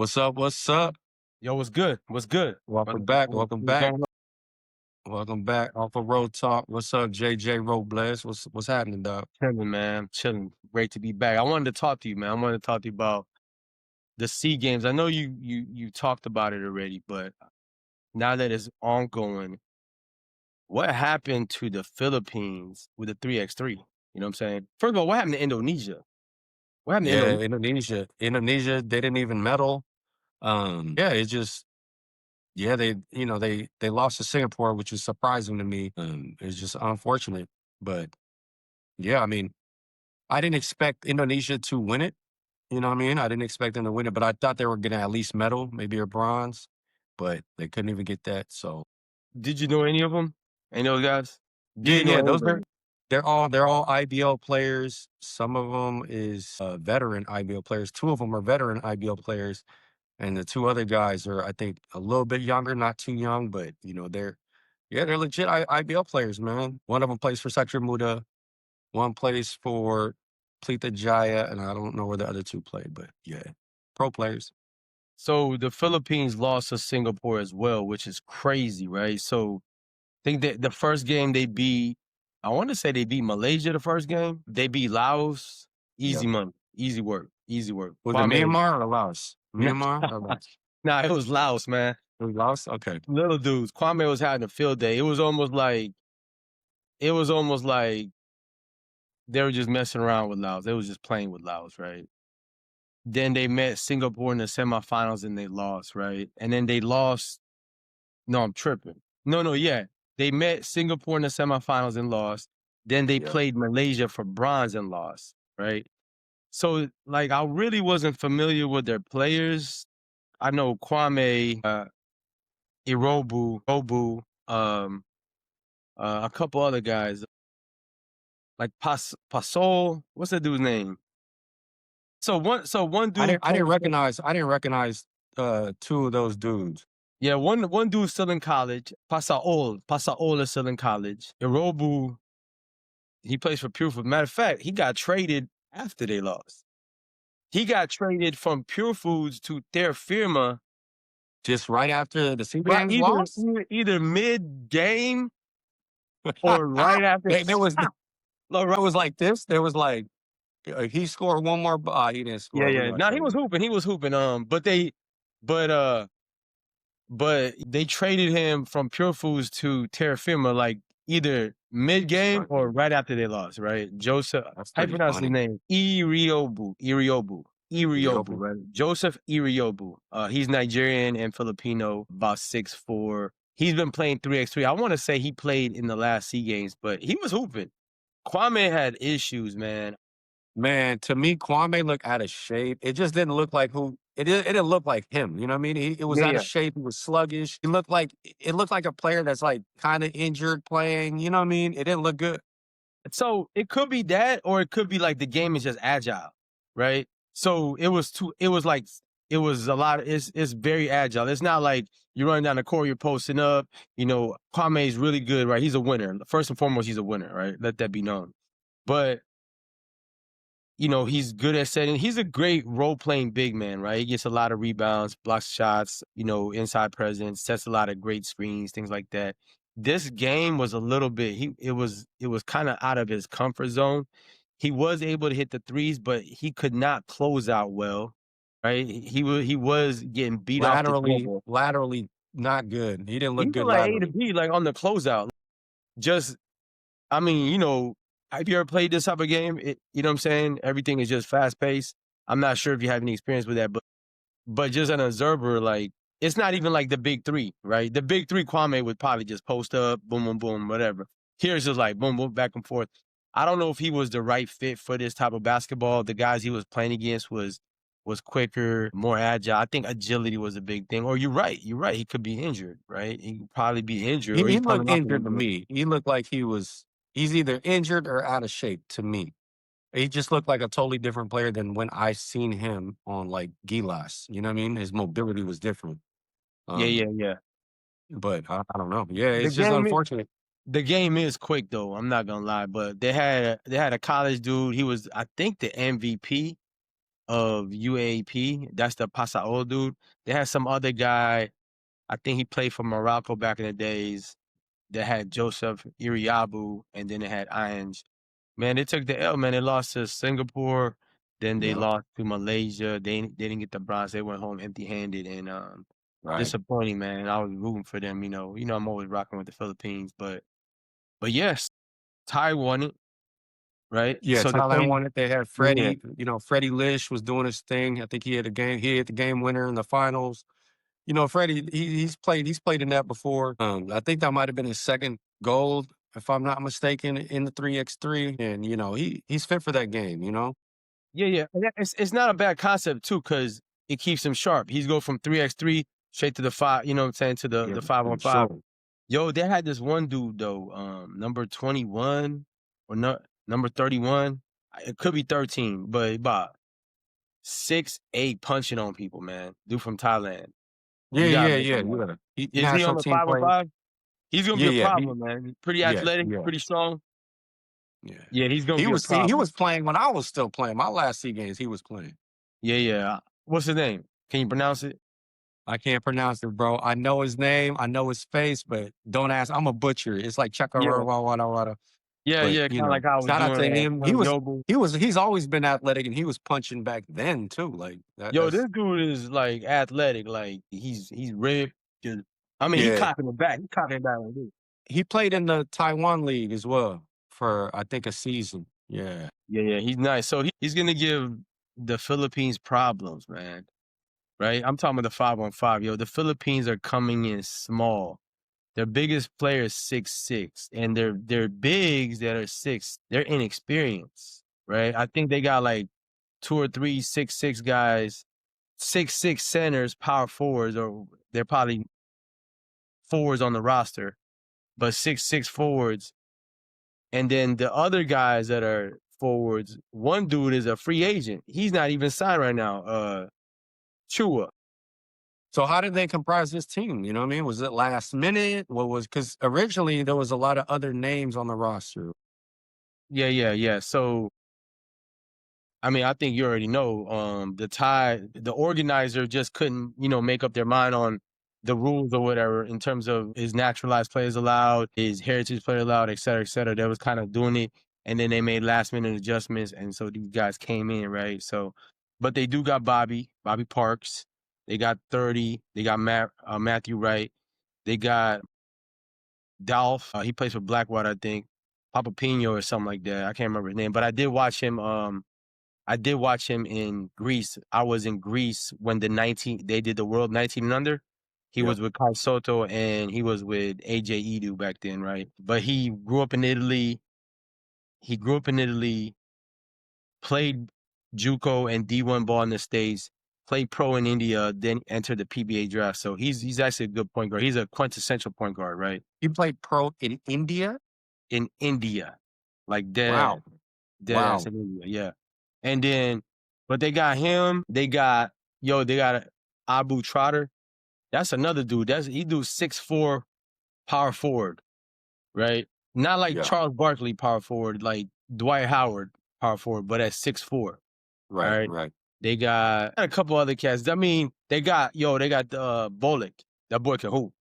What's up? What's up? Yo, what's good? What's good? Welcome back. Welcome back. Welcome back. Off of Road Talk. What's up, JayJay Robles? What's happening, dog? Chilling, man. I'm chilling. Great to be back. I wanted to talk to you, man. I wanted to talk to you about the SEA Games. I know you talked about it already, but now that it's ongoing, what happened to the Philippines with the 3x3? You know what I'm saying? First of all, what happened to Indonesia? What happened to Yeah, Indonesia? Indonesia, they didn't even medal. Yeah, it just they lost to Singapore, which is surprising to me. It's just unfortunate. But yeah, I mean, I didn't expect Indonesia to win it. You know what I mean? I didn't expect them to win it, but I thought they were gonna at least medal, maybe a bronze, but they couldn't even get that. So Did you know any of them? Any of those guys? yeah, Didn't know yeah, any of those are them. they're all IBL players. Some of them is veteran IBL players. Two of them are veteran IBL players, and the two other guys are, I think, a little bit younger, not too young, but they're legit IBL players, man. One of them plays for Sector Muda, one plays for Plita Jaya, and I don't know where the other two play, but yeah, pro players. So the Philippines lost to Singapore as well, which is crazy, right? So I think that the first game they beat, I want to say they beat Malaysia the first game. They beat Laos. Easy Yep. money. Easy work. Easy work. Was it Kwame. Myanmar or Laos? Myanmar or Laos? Nah, it was Laos, man. It was Laos? Okay. Little dudes. Kwame was having a field day. It was almost like they were just messing around with Laos. They was just playing with Laos, right? Then they met Singapore in the semifinals and they lost, right? And then they lost. No, I'm tripping. No, yeah. They met Singapore in the semifinals and lost. Then they Yep. played Malaysia for bronze and lost, right? So, like, I really wasn't familiar with their players. I know Kwame, Irobu, a couple other guys, like Pasol. What's that dude's name? So one dude. I didn't recognize two of those dudes. Yeah, one dude's still in college. Pasaol is still in college. Irobu, he plays for Pure. Matter of fact, he got traded after they lost. He got traded from Pure Foods to their firma Just right after the Seagrams lost? either mid-game or right after. There was like this. There was like he scored one more. He didn't score. Yeah. Now he was hooping. But they traded him from Pure Foods to Terra Firma like either mid-game or right after they lost, right? Joseph, how you pronounce his name? Iriobu, right? Joseph Iriobu. He's Nigerian and Filipino, about 6'4". He's been playing 3x3. I want to say he played in the last SEA Games, but he was hooping. Kwame had issues, man. Man, to me, Kwame looked out of shape. It just didn't look like it didn't look like him. You know what I mean? It was out of shape. He was sluggish. It looked like a player that's like kind of injured playing. You know what I mean? It didn't look good. So it could be that, or it could be like the game is just agile, right? So it was a lot. It's very agile. It's not like you're running down the court, you're posting up. You know, Kwame's really good, right? He's a winner. First and foremost, he's a winner, right? Let that be known. But you know, he's good at setting. He's a great role-playing big man, right? He gets a lot of rebounds, blocks shots, you know, inside presence, sets a lot of great screens, things like that. This game was a little bit, it was kind of out of his comfort zone. He was able to hit the threes, but he could not close out well, right? He was getting beat laterally not good. He didn't look good like laterally. A to B, like on the closeout. Just, I mean, you know, have you ever played this type of game? You know what I'm saying? Everything is just fast paced. I'm not sure if you have any experience with that, but just an observer, like, it's not even like the big three, right? The big three, Kwame would probably just post up, boom, boom, boom, whatever. Here's just like boom, boom, back and forth. I don't know if he was the right fit for this type of basketball. The guys he was playing against was quicker, more agile. I think agility was a big thing. Or you're right. He could be injured, right? He could probably be injured. He looked injured to me. He looked like he's either injured or out of shape to me. He just looked like a totally different player than when I seen him on like Gilas. You know what I mean? His mobility was different. Yeah. But I don't know. Yeah, it's just unfortunate. The game is quick though. I'm not gonna lie, but they had a college dude. He was, I think, the MVP of UAP. That's the Pasao dude. They had some other guy. I think he played for Morocco back in the days. They had Joseph Iriabu, and then they had Ange. Man, they took the L, man. They lost to Singapore, then they Yeah. lost to Malaysia. They didn't get the bronze. They went home empty-handed and Right. disappointing, man. I was rooting for them, I'm always rocking with the Philippines, but yes, Thai won it, right? Yeah, So they Thailand played. won it. They had Yeah. Freddie, Freddie Lish was doing his thing. I think he hit the game winner in the finals. Freddie, he's played in that before. I think that might have been his second gold, if I'm not mistaken, in the 3x3. And he's fit for that game. Yeah, yeah. And it's not a bad concept too, because it keeps him sharp. He's go from 3x3 straight to the five, you know what I'm saying, to Yeah, the 5-on-5. sure. Yo, they had this one dude though, number 21 or not number 31. It could be 13, but about 6'8" punching on people, man. Dude from Thailand. Yeah, You gotta yeah, look yeah, him up. yeah. Is he on National the team five on player. five? He's gonna be Yeah, a yeah, he, problem, man. Pretty yeah, athletic, yeah, pretty strong. yeah. Yeah, he's gonna He be a was he problem. was playing when I was still playing. My last SEA games, he was playing. Yeah, yeah. What's his name? Can you pronounce it? I can't pronounce it, bro. I know his name, I know his face, but don't ask. I'm a butcher. It's like Yeah. Chakarawawara. Yeah, But yeah, kinda like how I was shout out doing to him. He Herb was Noble. he was he's always been athletic, and he was punching back then too. Like that. Yo, That's this dude is like athletic, like he's ripped. I mean, he yeah. cocking it back. He cocking it back like this. He played in the Taiwan League as well for I think a season. Yeah. Yeah, yeah, he's nice. So he's gonna give the Philippines problems, man. Right? I'm talking about the 5-on-5. Yo, the Philippines are coming in small. Their biggest player is 6'6", and their bigs that are six, they're inexperienced, right? I think they got like two or three 6'6" guys, 6'6" centers, power forwards, or they're probably forwards on the roster, but 6'6" forwards. And then the other guys that are forwards, one dude is a free agent. He's not even signed right now. Chua. So how did they comprise this team? You know what I mean? Was it last minute? What was because originally there was a lot of other names on the roster. Yeah, yeah, yeah. So I mean, I think you already know, the organizer just couldn't, make up their mind on the rules or whatever in terms of is naturalized players allowed, is heritage player allowed, et cetera, et cetera. They was kind of doing it, and then they made last minute adjustments, and so these guys came in, right? So, but they do got Bobby Parks. They got 30. They got Matthew Wright. They got Dolph. He plays for Blackwater, I think. Papa Pino or something like that. I can't remember his name, but I did watch him. I did watch him in Greece. I was in Greece when they did the World 19 and under. He Yep. was with Kai Soto and he was with AJ Edu back then, right? But he grew up in Italy. He grew up in Italy, played JUCO and D1 ball in the States, played pro in India, then entered the PBA draft. So he's actually a good point guard. He's a quintessential point guard, right? He played pro in India. In India, like Wow. dead ass Wow. in India, yeah. And then, but they got him. They got Abu Trotter. That's another dude. He do 6'4" power forward, right? Not like Yeah. Charles Barkley power forward, like Dwight Howard power forward, but at 6'4". All Right. right. Right. They got a couple other cats. I mean, they got Bullock. That boy can hoop.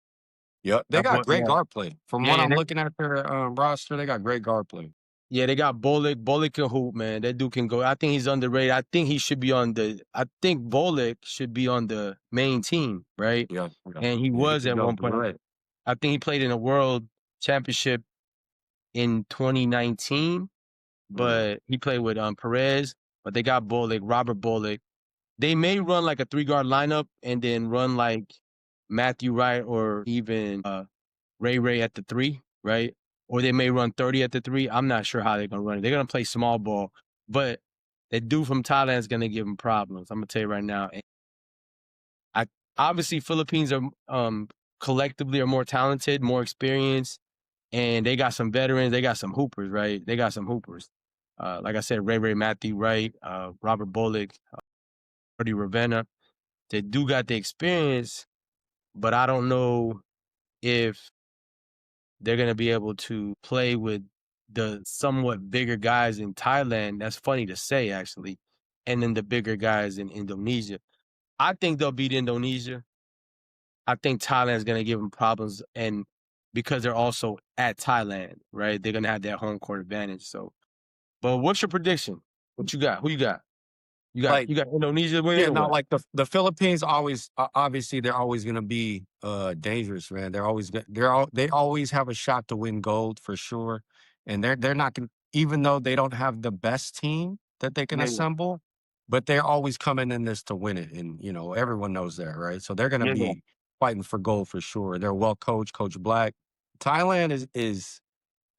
Yep. They That got boy, great yeah, guard play. From yeah, what yeah. I'm looking at their roster, they got great guard play. Yeah, they got Bullock. Bullock can hoop, man. That dude can go. I think he's underrated. I think he should be I think Bullock should be on the main team, right? Yeah. Yeah. And he Yeah. He was could at go. one point. Right. I think he played in a world championship in 2019, Mm. but he played with Perez. But they got Bullock, Robert Bullock. They may run like a 3-guard lineup and then run like Matthew Wright or even Ray at the 3, right? Or they may run 30 at the 3. I'm not sure how they're gonna run it. They're gonna play small ball, but that dude from Thailand is gonna give them problems. I'm gonna tell you right now. And I obviously Philippines are collectively are more talented, more experienced, and they got some veterans. They got some hoopers, right? They got some hoopers. Like I said, Ray Matthew Wright, Robert Bullock, Rudy Ravenna. They do got the experience, but I don't know if they're going to be able to play with the somewhat bigger guys in Thailand. That's funny to say, actually. and then the bigger guys in Indonesia. I think they'll beat Indonesia. I think Thailand's gonna give them problems, and because they're also at Thailand, right? They're gonna have that home court advantage. So, but what's your prediction? What you got? Who you got? You got Like, you got Indonesia winning yeah, or no, what? like the Philippines always obviously they're always gonna be dangerous, man. They always have a shot to win gold for sure. And they're not gonna, even though they don't have the best team that they can Yeah, yeah, assemble, but they're always coming in this to win it. And everyone knows that, right? So they're gonna yeah, yeah, be fighting for gold for sure. They're well coached, Coach Black. Thailand is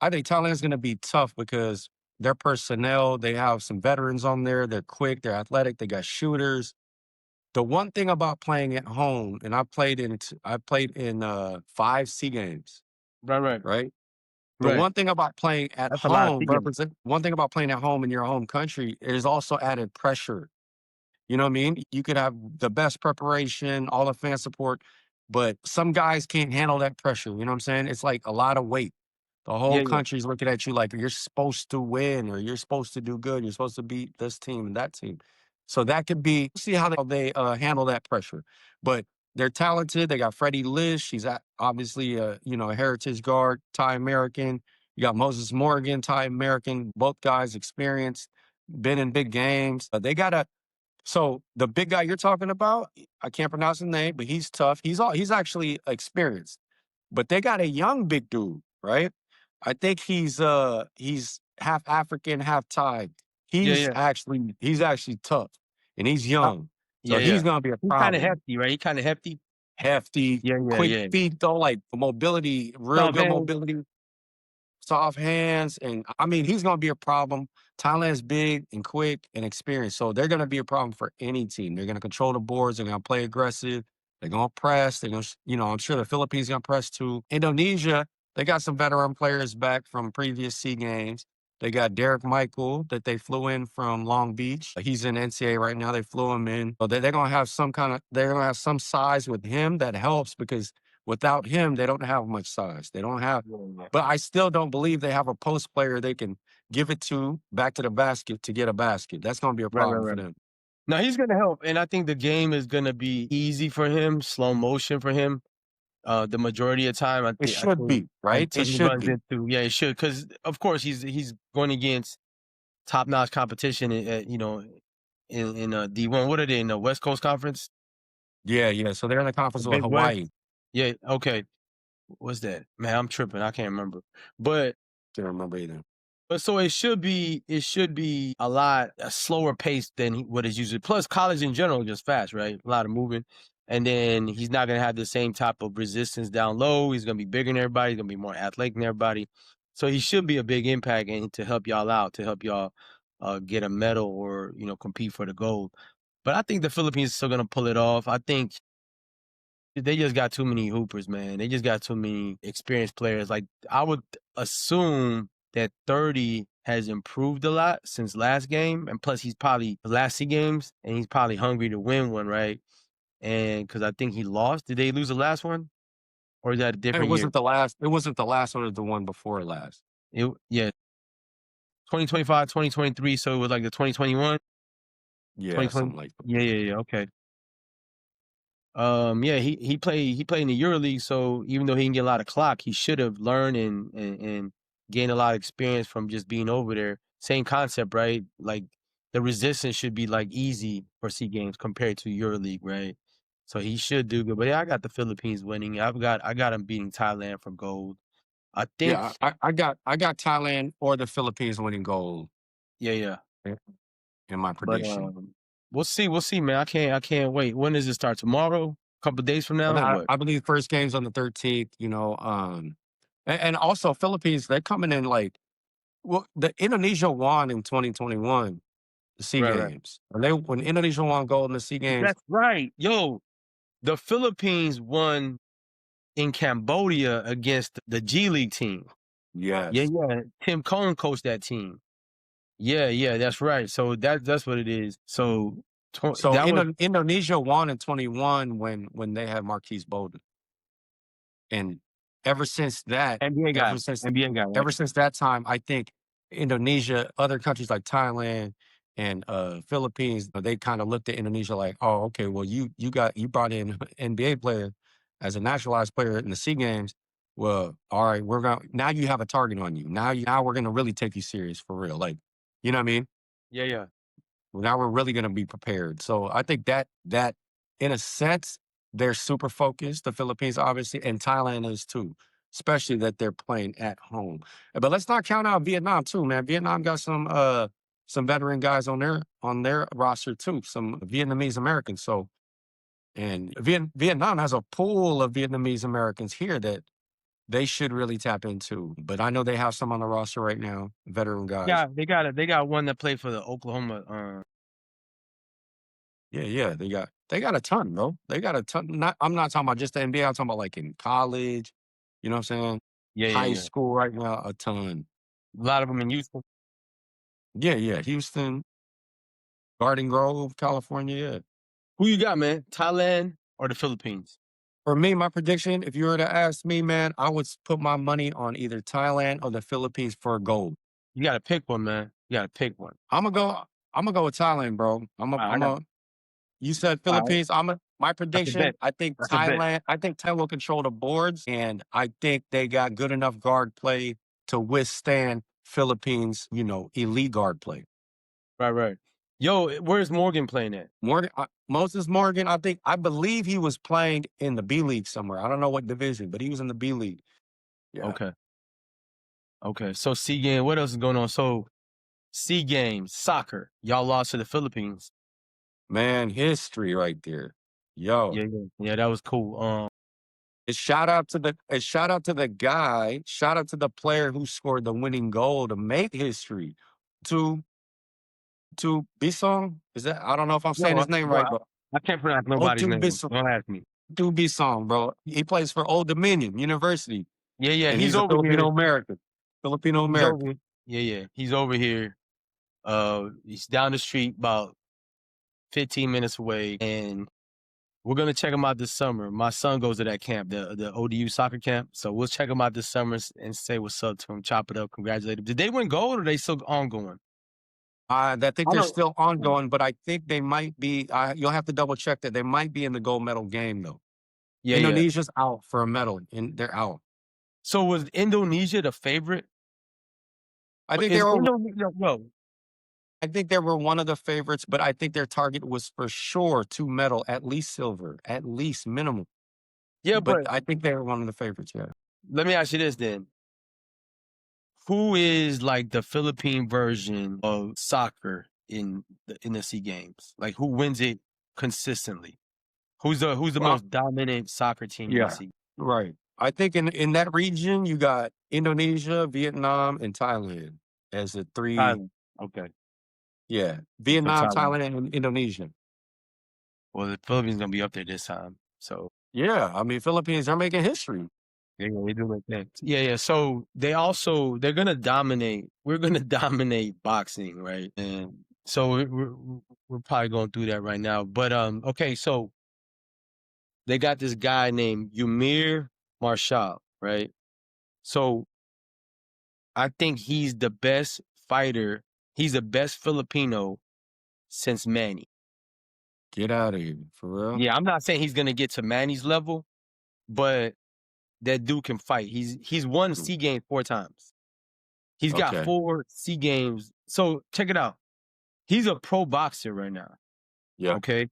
I think Thailand's gonna be tough because their personnel, they have some veterans on there. They're quick, they're athletic, they got shooters. The one thing about playing at home, and I played in 5 SEA games, right, right, right? The right. one thing about playing at That's a lot of home thinking. represent one thing about playing at home in your home country is also added pressure. You know what I mean? You could have the best preparation, all the fan support, but some guys can't handle that pressure. You know what I'm saying? It's like a lot of weight. The Yeah, whole yeah, country's looking at you like you're supposed to win or you're supposed to do good. You're supposed to beat this team and that team. So that could be see how they handle that pressure. But they're talented. They got Freddie Lish. She's obviously a heritage guard, Thai American. You got Moses Morgan, Thai American. Both guys experienced, been in big games. They got a so the big guy you're talking about, I can't pronounce his name, but he's tough. He's actually experienced. But they got a young big dude, right? I think he's half African, half Thai. yeah, He's yeah, actually tough and he's uh, young. So yeah, he's yeah. gonna be a He's kind of problem. hefty, right? He kind of hefty. Hefty, Yeah, yeah, quick yeah. feet though, like mobility, real Soft good hands. mobility. Soft hands, and I mean, he's gonna be a problem. Thailand's big and quick and experienced, so they're gonna be a problem for any team. They're gonna control the boards. They're gonna play aggressive. They're gonna press. They're I'm sure the Philippines gonna press too. Indonesia, they got some veteran players back from previous SEA games. They got Derek Michael that they flew in from Long Beach. He's in NCAA right now. They flew him in. So they're gonna have they're gonna have some size with him that helps because without him, they don't have much size. They don't have Yeah, yeah. but I still don't believe they have a post player they can give it to back to the basket to get a basket. That's gonna be a Right, right, problem for right. them. No, he's gonna help, and I think the game is gonna be easy for him, slow motion for him. The majority of time, It I should think be, right? he It should runs be. into yeah, it should because of course he's going against top notch competition. In D1. What are they in the West Coast Conference? Yeah, yeah. So they're in the The conference with Big West. Hawaii. Yeah. Okay. What's that? Man, I'm tripping. I can't remember. But Can't remember either. so it should be a slower pace than what is usually. Plus, college in general is just fast, right? A lot of moving, and then he's not gonna have the same type of resistance down low. He's gonna be bigger than everybody. He's gonna be more athletic than everybody. So he should be a big impact and to help y'all out, to help y'all get a medal or compete for the gold. But I think the Philippines are still gonna pull it off. I think they just got too many hoopers, man. They just got too many experienced players. Like I would assume that 30 has improved a lot since last game, and plus he's probably the last SEA games, and he's probably hungry to win one, right? And because I think he lost. Did they lose the last one, or is that a It different year? wasn't the last. It wasn't the last one. It was the one before last. Yeah, 2025, 2023. So it was like the 2021, Yeah, 2020. something like that. Yeah, yeah, yeah. Okay. Yeah, he played in the EuroLeague, so even though he didn't get a lot of clock, he should have learned and gained a lot of experience from just being over there. Same concept, right? Like the resistance should be like easy for SEA games compared to EuroLeague, right? So he should do good. But yeah, I got the Philippines winning. I got him beating Thailand for gold. I think Yeah, I got Thailand or the Philippines winning gold yeah, yeah. in in my But prediction. we'll see, man. I can't wait. When does it start? Tomorrow? A couple days from And now or I, what? I believe first game's on the 13th. And also Philippines, they're coming in like well, the Indonesia won in 2021 the SEA Right, right. Games. When Indonesia won gold in the SEA Games, That's right. Yo, the Philippines won in Cambodia against the G League team. Yeah, yes. yeah. Tim Cohn coached that team. Yeah, yeah, that's right. So that's what it is. So So that was Indonesia won in 21 when they had Marquise Bolden. And ever since that, NBA guy. ever since NBA guy, right? ever since that time, I think Indonesia, other countries like Thailand, and Philippines, they kind of looked at Indonesia like, oh, okay, well, you brought in an NBA player as a naturalized player in the Sea Games. Well, all right, we're going now you have a target on you. Now we're gonna really take you serious for real. Like, you know what I mean? Yeah, yeah. Now we're really gonna be prepared. So I think that in a sense, they're super focused, the Philippines, obviously, and Thailand is too, especially that they're playing at home. But let's not count out Vietnam too, man. Vietnam got some veteran guys on their roster too, some Vietnamese Americans. So and Vietnam has a pool of Vietnamese Americans here that they should really tap into. But I know they have some on the roster right now, veteran guys. Yeah, they got one that played for the Oklahoma. Yeah, yeah, they got a ton, bro. They got a ton. I'm not talking about just the NBA. I'm talking about like in college. You know what I'm saying? Yeah, yeah, High yeah. school right now, a ton. A lot of them in Houston. Yeah, yeah. Houston, Garden Grove, California. Yeah. Who you got, man? Thailand or the Philippines? For me, my prediction, if you were to ask me, man, I would put my money on either Thailand or the Philippines for gold. You got to pick one, man. You got to pick one. I'm gonna go. I'm gonna go with Thailand, bro. All right, I got. You said All right, Philippines. My that's a bet. prediction, I think That's a bet. Thailand, I think Thailand will control the boards, and I think they got good enough guard play to withstand Philippines, elite guard play. Right, right. Yo, where's Morgan playing at? Moses Morgan, I believe he was playing in the B League somewhere. I don't know what division, but he was in the B League. Yeah. Okay, okay. So Sea Game. What else is going on? So Sea Games, soccer. Y'all lost to the Philippines. Man, history right there. Yo. Yeah, yeah, yeah. That was cool. Shout out to the guy, shout out to the player who scored the winning goal to make history. To to Bisong. Is that I don't know if I'm saying No, his name bro, right, but I can't pronounce nobody's Odu name. Bisong. Don't ask me. Odu Bisong, bro. He plays for Old Dominion University, Yeah, yeah. and He's he's a over Filipino here. American. Filipino He's American. over. Yeah, yeah. He's over here. He's down the street about 15 minutes away, and we're gonna check him out this summer. My son goes to that camp, the ODU soccer camp. So we'll check him out this summer and say what's up to him, chop it up, congratulate him. Did they win gold or they still ongoing? I think I they're don't. still ongoing, but I think they might be. You'll have to double check that they might be in the gold medal game though. Yeah, yeah. Indonesia's out for a medal, and they're out. So was Indonesia the favorite? I think they Is were. Indonesia no? I think they were one of the favorites, but I think their target was for sure to medal, at least silver, at least minimum. Yeah, But but I think they were one of the favorites. Yeah. let me ask you this then. Who is like the Philippine version of soccer in the Sea Games? Like who wins it consistently? Who's the Well, most dominant soccer team in the yeah. Sea? Right. I think in that region you got Indonesia, Vietnam, and Thailand as the three. Thailand. Okay. Yeah, So Vietnam, Thailand. Thailand, and Indonesia. Well, the Philippines gonna be up there this time. So Yeah, I mean Philippines are making history. they do like that. Yeah, yeah. So they're gonna dominate. We're gonna dominate boxing, right? And so we're probably going through that right now. But okay. So they got this guy named Yumir Marshall, right? So I think he's the best fighter. He's the best Filipino since Manny. Get out of here, for real. Yeah, I'm not saying he's gonna get to Manny's level, but that dude can fight. He's won Mm, Sea Games 4 times. He's got okay. 4 Sea Games. So check it out. He's a pro boxer right now. Yeah. Okay.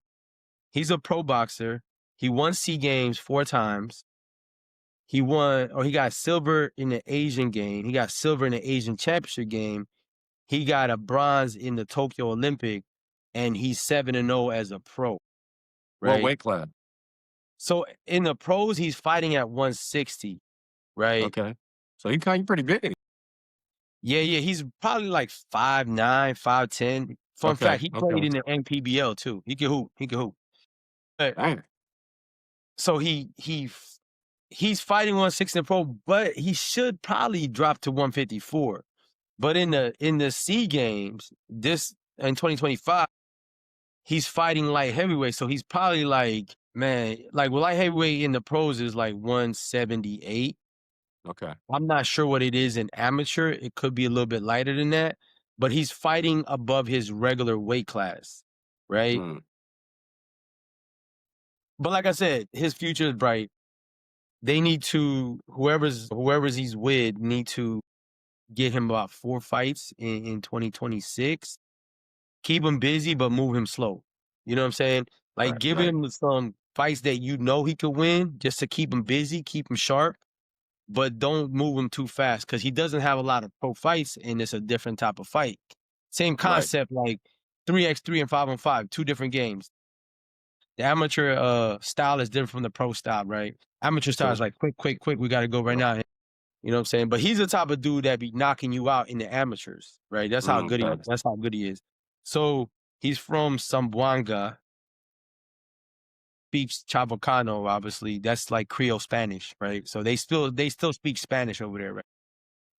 He's a pro boxer. He won Sea Games 4 times. He got silver in the Asian game. He got silver in the Asian championship game. He got a bronze in the Tokyo Olympic, and he's 7-0 as a pro, What right? weight class? So in the pros, he's fighting at 160, right? Okay. So he kind of pretty big. Yeah, yeah, he's probably like 5'9", 5'10". Fun Okay. fact, he Okay. played in the NPBL too. He can hoop. He can hoop. But, Dang. so he's fighting 160 in pro, but he should probably drop to 154. But in the Sea Games, this in 2025, he's fighting light heavyweight. So he's probably like, man, like light heavyweight in the pros is like 178. Okay. I'm not sure what it is in amateur. It could be a little bit lighter than that. but he's fighting above his regular weight class, right? Mm, But like I said, his future is bright. They need to whoever's he's with need to get him about 4 fights in 2026. Keep him busy, but move him slow. You know what I'm saying? Like right, give right. him some fights that you know he could win just to keep him busy, keep him sharp, but don't move him too fast because he doesn't have a lot of pro fights and it's a different type of fight. Same Right. concept like 3x3 and 5-on-5, two different games. The amateur style is different from the pro style, right? Amateur style True. is like quick, quick, quick. We got to go right Yep. now. You know what I'm saying? But he's the type of dude that be knocking you out in the amateurs, right? That's how good he. Okay. That's how good he is. So he's from Zamboanga, speaks Chavacano, obviously. That's like Creole Spanish, right? So they still speak Spanish over there, right?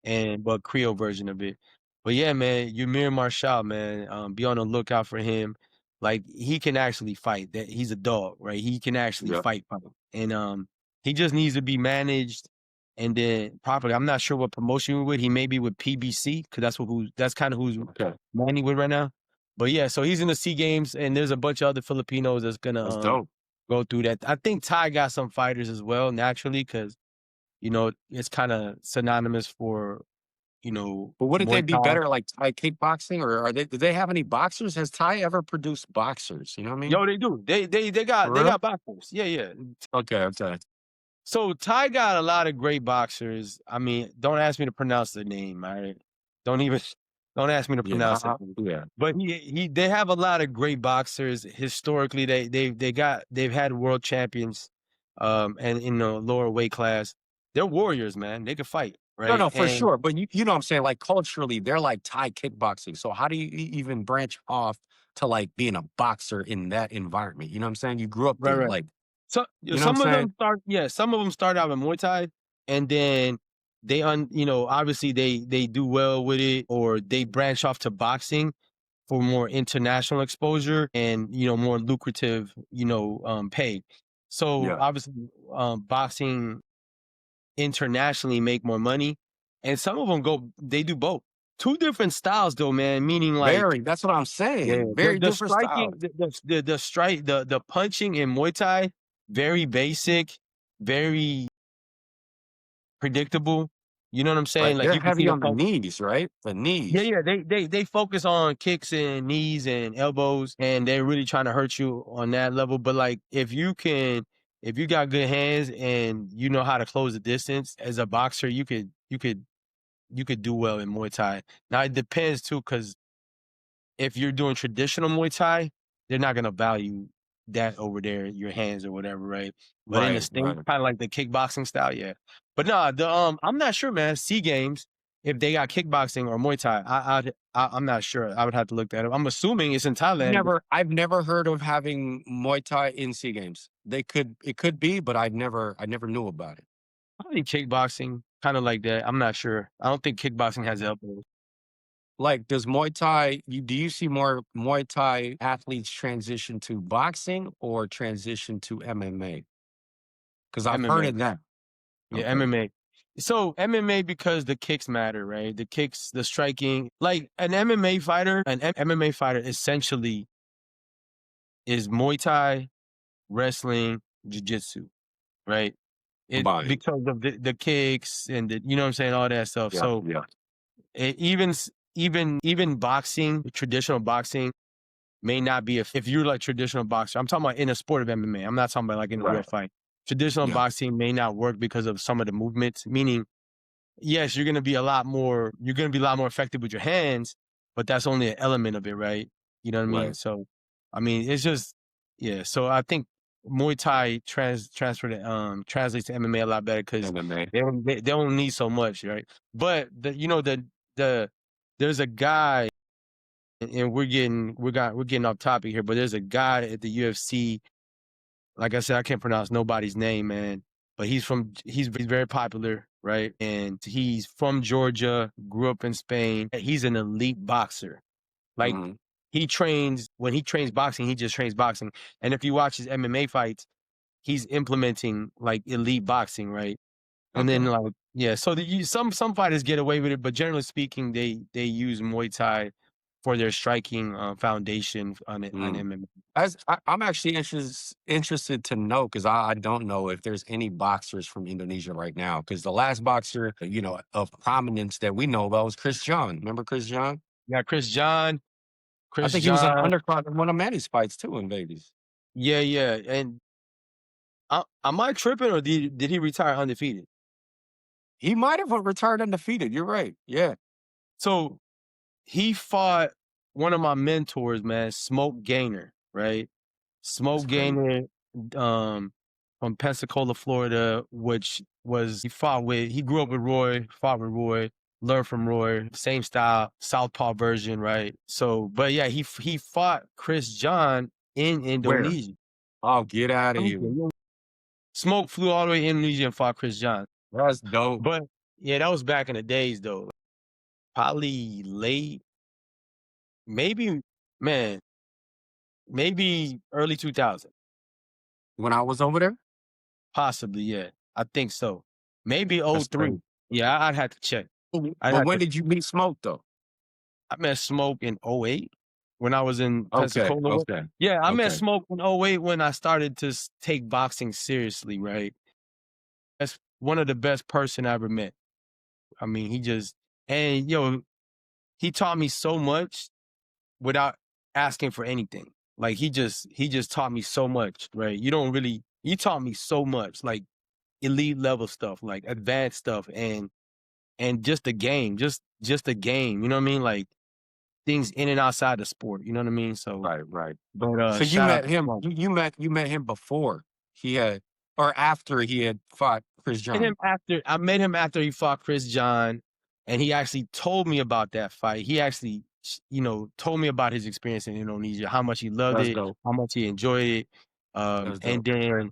And but Creole version of it. But yeah, man, Ymir Marshall, man, be on the lookout for him. Like he can actually fight. That he's a dog, right? He can actually Yep. fight, and he just needs to be managed and then properly. I'm not sure what promotion we're with. He may be with PBC because that's kind of who's Okay. manning with right now. But yeah, so he's in the Sea Games, and there's a bunch of other Filipinos that's gonna That's dope. go through that. I think Ty got some fighters as well, naturally, because it's kind of synonymous for But wouldn't they Muay be Thai. better like Thai kickboxing, or do they have any boxers? Has Thai ever produced boxers? You know what I mean? Yo, they do. They For got they real? got boxers. Yeah, yeah. Okay, okay. So Ty got a lot of great boxers. I mean, don't ask me to pronounce the name. All right, don't even don't ask me to Yeah, pronounce it. yeah. But they have a lot of great boxers. Historically, they've had world champions, and in the lower weight class, they're warriors, man. They can fight, No, right? no, for And sure. But you know what I'm saying? Like culturally, they're like Thai kickboxing. So how do you even branch off to like being a boxer in that environment? You know what I'm saying? You grew up right, there. right. Like, So you know what I'm some of saying? them some of them start out in Muay Thai, and then obviously they do well with it, or they branch off to boxing for more international exposure and more lucrative pay. So Yeah. obviously, boxing internationally make more money, and some of them they do both. Two different styles though, man. Meaning like Very. That's what I'm yeah, saying. the Very the different striking, styles. the strike, the punching in Muay Thai, very basic, very predictable. You know what I'm saying? Right. Like They're you can see heavy the on the punch. knees, right? The Yeah, knees. yeah. They focus on kicks and knees and elbows, and they're really trying to hurt you on that level. But like if you got good hands and you know how to close the distance as a boxer, you could do well in Muay Thai. Now it depends too, because if you're doing traditional Muay Thai, they're not gonna value that over there, your hands or whatever, right? But in the Right, States, right. kind of like the kickboxing style, yeah. But no, I'm not sure, man. Sea Games, if they got kickboxing or Muay Thai, I'm not sure. I would have to look that up. I'm assuming it's in Thailand. I've never heard of having Muay Thai in Sea Games. It could be, but I never knew about it. Probably kickboxing, kind of like that. I'm not sure. I don't think kickboxing has elbows. Like, does Muay Thai do you see more Muay Thai athletes transition to boxing or transition to MMA? Because I've heard MMA, of that. yeah, Okay. MMA. So MMA because the kicks matter, right? The kicks, the striking. Like an MMA fighter essentially is Muay Thai, wrestling, jiu-jitsu, right? It Combined. because of the kicks and you know what I'm saying, all that stuff. Yeah, So yeah. even boxing, traditional boxing may not be if you're like traditional boxer. I'm talking about in a sport of MMA. I'm not talking about like in a real Right. fight. Traditional Yeah. boxing may not work because of some of the movements, meaning yes, you're gonna be a lot more effective with your hands, but that's only an element of it, right? You know what I mean? Right. So, I mean, it's just yeah. So I think Muay Thai translates to MMA a lot better because MMA. they don't need so much, right? But the there's a guy, and we're getting off topic here, but there's a guy at the UFC. Like I said, I can't pronounce nobody's name, man. But he's very popular, right? And he's from Georgia, grew up in Spain. He's an elite boxer. Like Mhm. when he trains boxing, he just trains boxing. And if you watch his MMA fights, he's implementing like elite boxing, right? And then Okay. like, Yeah, so some fighters get away with it, but generally speaking, they use Muay Thai for their striking foundation on Mm. MMA. I'm actually interested to know because I don't know if there's any boxers from Indonesia right now. Because the last boxer, of prominence that we know about was Chris John. Remember Chris John? Yeah, I Chris think he was an John, undercard in one of Manny's fights too in Vegas. yeah, yeah, and am I tripping or did he retire undefeated? He might have retired undefeated. You're right. Yeah, So he fought one of my mentors, man, Smoke Gainer, right? that's Smoke crazy. Gainer, um, from Pensacola, Florida, which was he grew up with Roy, fought with Roy, learned from Roy, same style, Southpaw version, right? So, but yeah, he fought Chris John in Where? Indonesia. Oh, get out of here. Smoke flew all the way to Indonesia and fought Chris John. That's dope. But yeah, that was back in the days though. Probably late, maybe, man, maybe early 2000. When I was over there, Possibly, yeah. I think so. Maybe that's '03. crazy. Yeah, I'd have to check. I'd But have when to did you meet Smoke though? I met Smoke in '08 when I was in Okay, Pensacola. okay, Yeah, I met okay. Smoke in '08 when I started to take boxing seriously, right? That's one of the best person I ever met. I mean, and he taught me so much without asking for anything. Like he just taught me so much, right? You taught me so much, like elite level stuff, like advanced stuff, and just the game, just the game. You know what I mean? Like things in and outside the sport. You know what I mean? So, Right, right. but So you shout out met to him. Smoke. You met him before he had, or after he had fought Chris John. I met him after he fought Chris John, and he actually told me about that fight. He actually, told me about his experience in Indonesia, how much he loved That's it, dope. how much he enjoyed it. That's And dope. then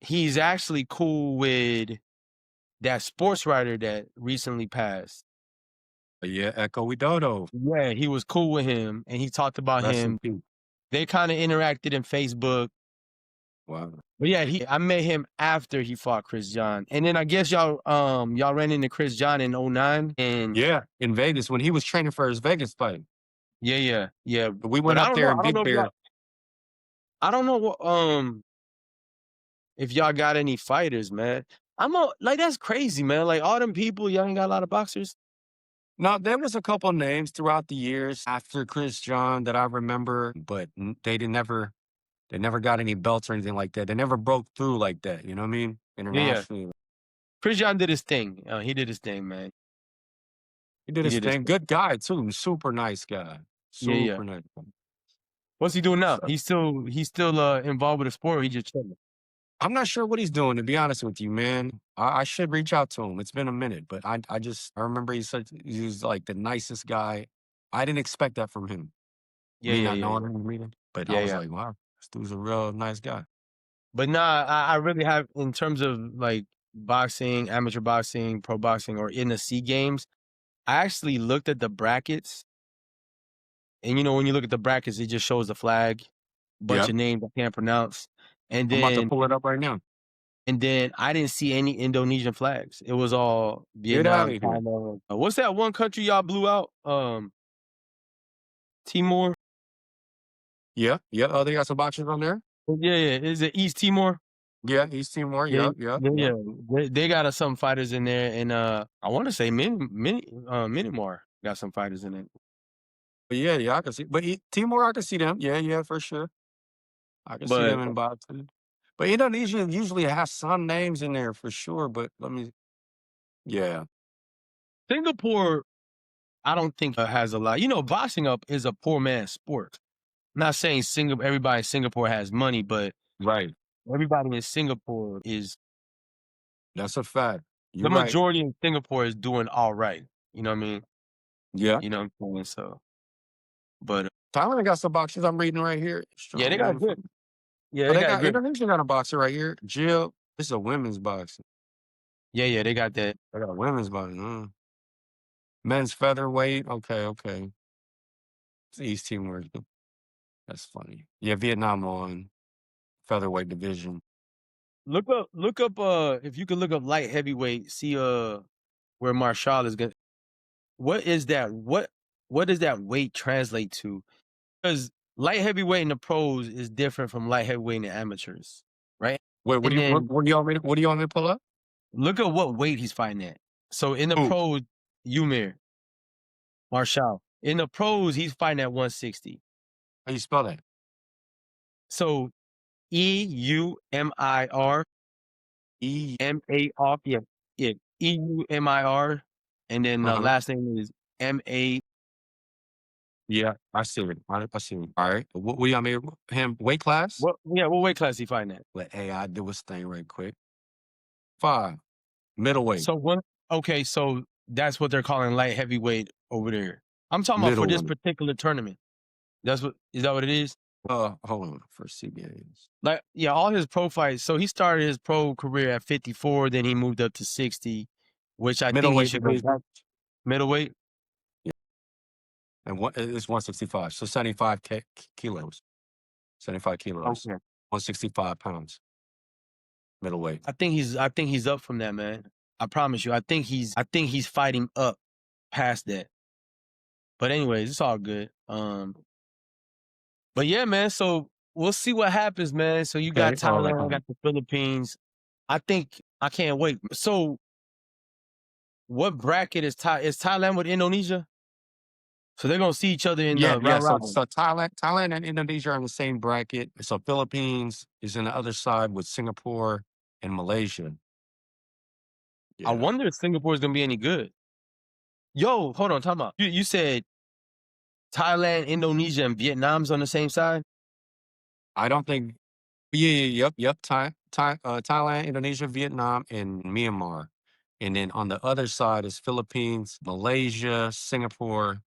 he's actually cool with that sports writer that recently passed. But yeah, Echo Widodo. Yeah, he was cool with him, and he talked about Rest in him. peace. They kind of interacted in Facebook. Wow. But yeah, I met him after he fought Chris John. And then I guess y'all ran into Chris John in '09. And Yeah, in Vegas when he was training for his Vegas fight. yeah, yeah, yeah. We But went up there in Big Bear. I don't know what if y'all got any fighters, man. Like that's crazy, man. Like all them people, y'all ain't got a lot of boxers. No, there was a couple names throughout the years after Chris John that I remember, but they never got any belts or anything like that. They never broke through like that. You know what I mean? Yeah, yeah. Internationally, Chris John did his thing. He did his thing, man. he did He his did his thing. thing. Good guy too. Super nice guy. Yeah, yeah. Super nice guy. What's he doing now? So He's still involved with the sport, or he just chilling? I'm not sure what he's doing, to be honest with you, man. I should reach out to him. It's been a minute, but I remember he was like the nicest guy. I didn't expect that from him. Yeah, Me yeah, not yeah, knowing yeah. him reading, but I Yeah, was yeah. like, wow, this dude's a real nice guy. But nah, I really have in terms of like boxing, amateur boxing, pro boxing, or in the C games. I actually looked at the brackets, and when you look at the brackets, it just shows the flag, bunch Yeah, of names I can't pronounce, and I'm about to then pull it up right now. I didn't see any Indonesian flags. It was all Get out Vietnam, of here. Thailand. What's that one country y'all blew out? Timor. Yeah, yeah. Oh, they got some boxers on there. Yeah, yeah. Is it East Timor? Yeah, East Timor. Yeah, Yep, yep, yeah, yep. yeah. They got some fighters in there, and I want to say Myanmar got some fighters in it. But yeah, yeah, I can see. But Timor, I can see them. Yeah, yeah, for sure. I can see But them in boxing. But Indonesia usually has some names in there for sure. But yeah, Singapore, I don't think has a lot. Boxing up is a poor man's sport. I'm not saying everybody in Singapore has money, but right. everybody in Singapore is That's a fact. You're the right. majority in Singapore is doing all right. You know what I mean? Yeah. You know what I'm saying? So, but Thailand got some boxers I'm reading right here. yeah, they Strong got women good. from. Yeah, Oh, they they got got good. Indonesia got a boxer right here. Jill. This is a women's boxing. Yeah, yeah, they got that. They got women's boxing. Men's featherweight. Okay, okay. It's East Timor. That's funny. Yeah, Vietnam on featherweight division. look up if you could look up light heavyweight, see where Marshall is gonna what is that what does that weight translate to? Because light heavyweight in the pros is different from light heavyweight in the amateurs, right? Wait, And then what do you want me to pull up? look at what weight he's fighting at. So in the Who? pros, Umir Marshall. In the pros, he's fighting at 160. How you spell that? So EUMIR E. MAR. Yeah, yeah. EUMIR, and then the Uh-huh. last name is MA. Yeah, I see it. I see it. All right. What do you want me him weight class? What? Yeah, what weight class he fighting at? Let AI do his thing right quick. 5. Middleweight. So what? Okay, so that's what they're calling light heavyweight over there. I'm talking about for this Middleweight. particular tournament. That's what is that what it is? Hold on for CBAs. Like, yeah, all his pro fights. So he started his pro career at 54, then he moved up to 60, which I think he Middleweight should go back division. middleweight. Yeah. And it's 165. So 75 kilos. 75 kilos. Okay. 165 pounds. Middleweight. I think he's up from that, man. I promise you. I think he's fighting up past that. But anyways, it's all good. But yeah, man. So we'll see what happens, man. So you got Okay. All right. Thailand, got the Philippines. I think I can't wait. So what bracket is Thailand with Indonesia? So they're gonna see each other in Yeah, the yeah. round So robin. so Thailand and Indonesia are in the same bracket. So Philippines is in the other side with Singapore and Malaysia. I Yeah. wonder if Singapore is gonna be any good. Yo, hold on, time out. You said Thailand, Indonesia, and Vietnam's on the same side? I don't think yep. Thailand, Indonesia, Vietnam, and Myanmar. And then on the other side is Philippines, Malaysia, Singapore,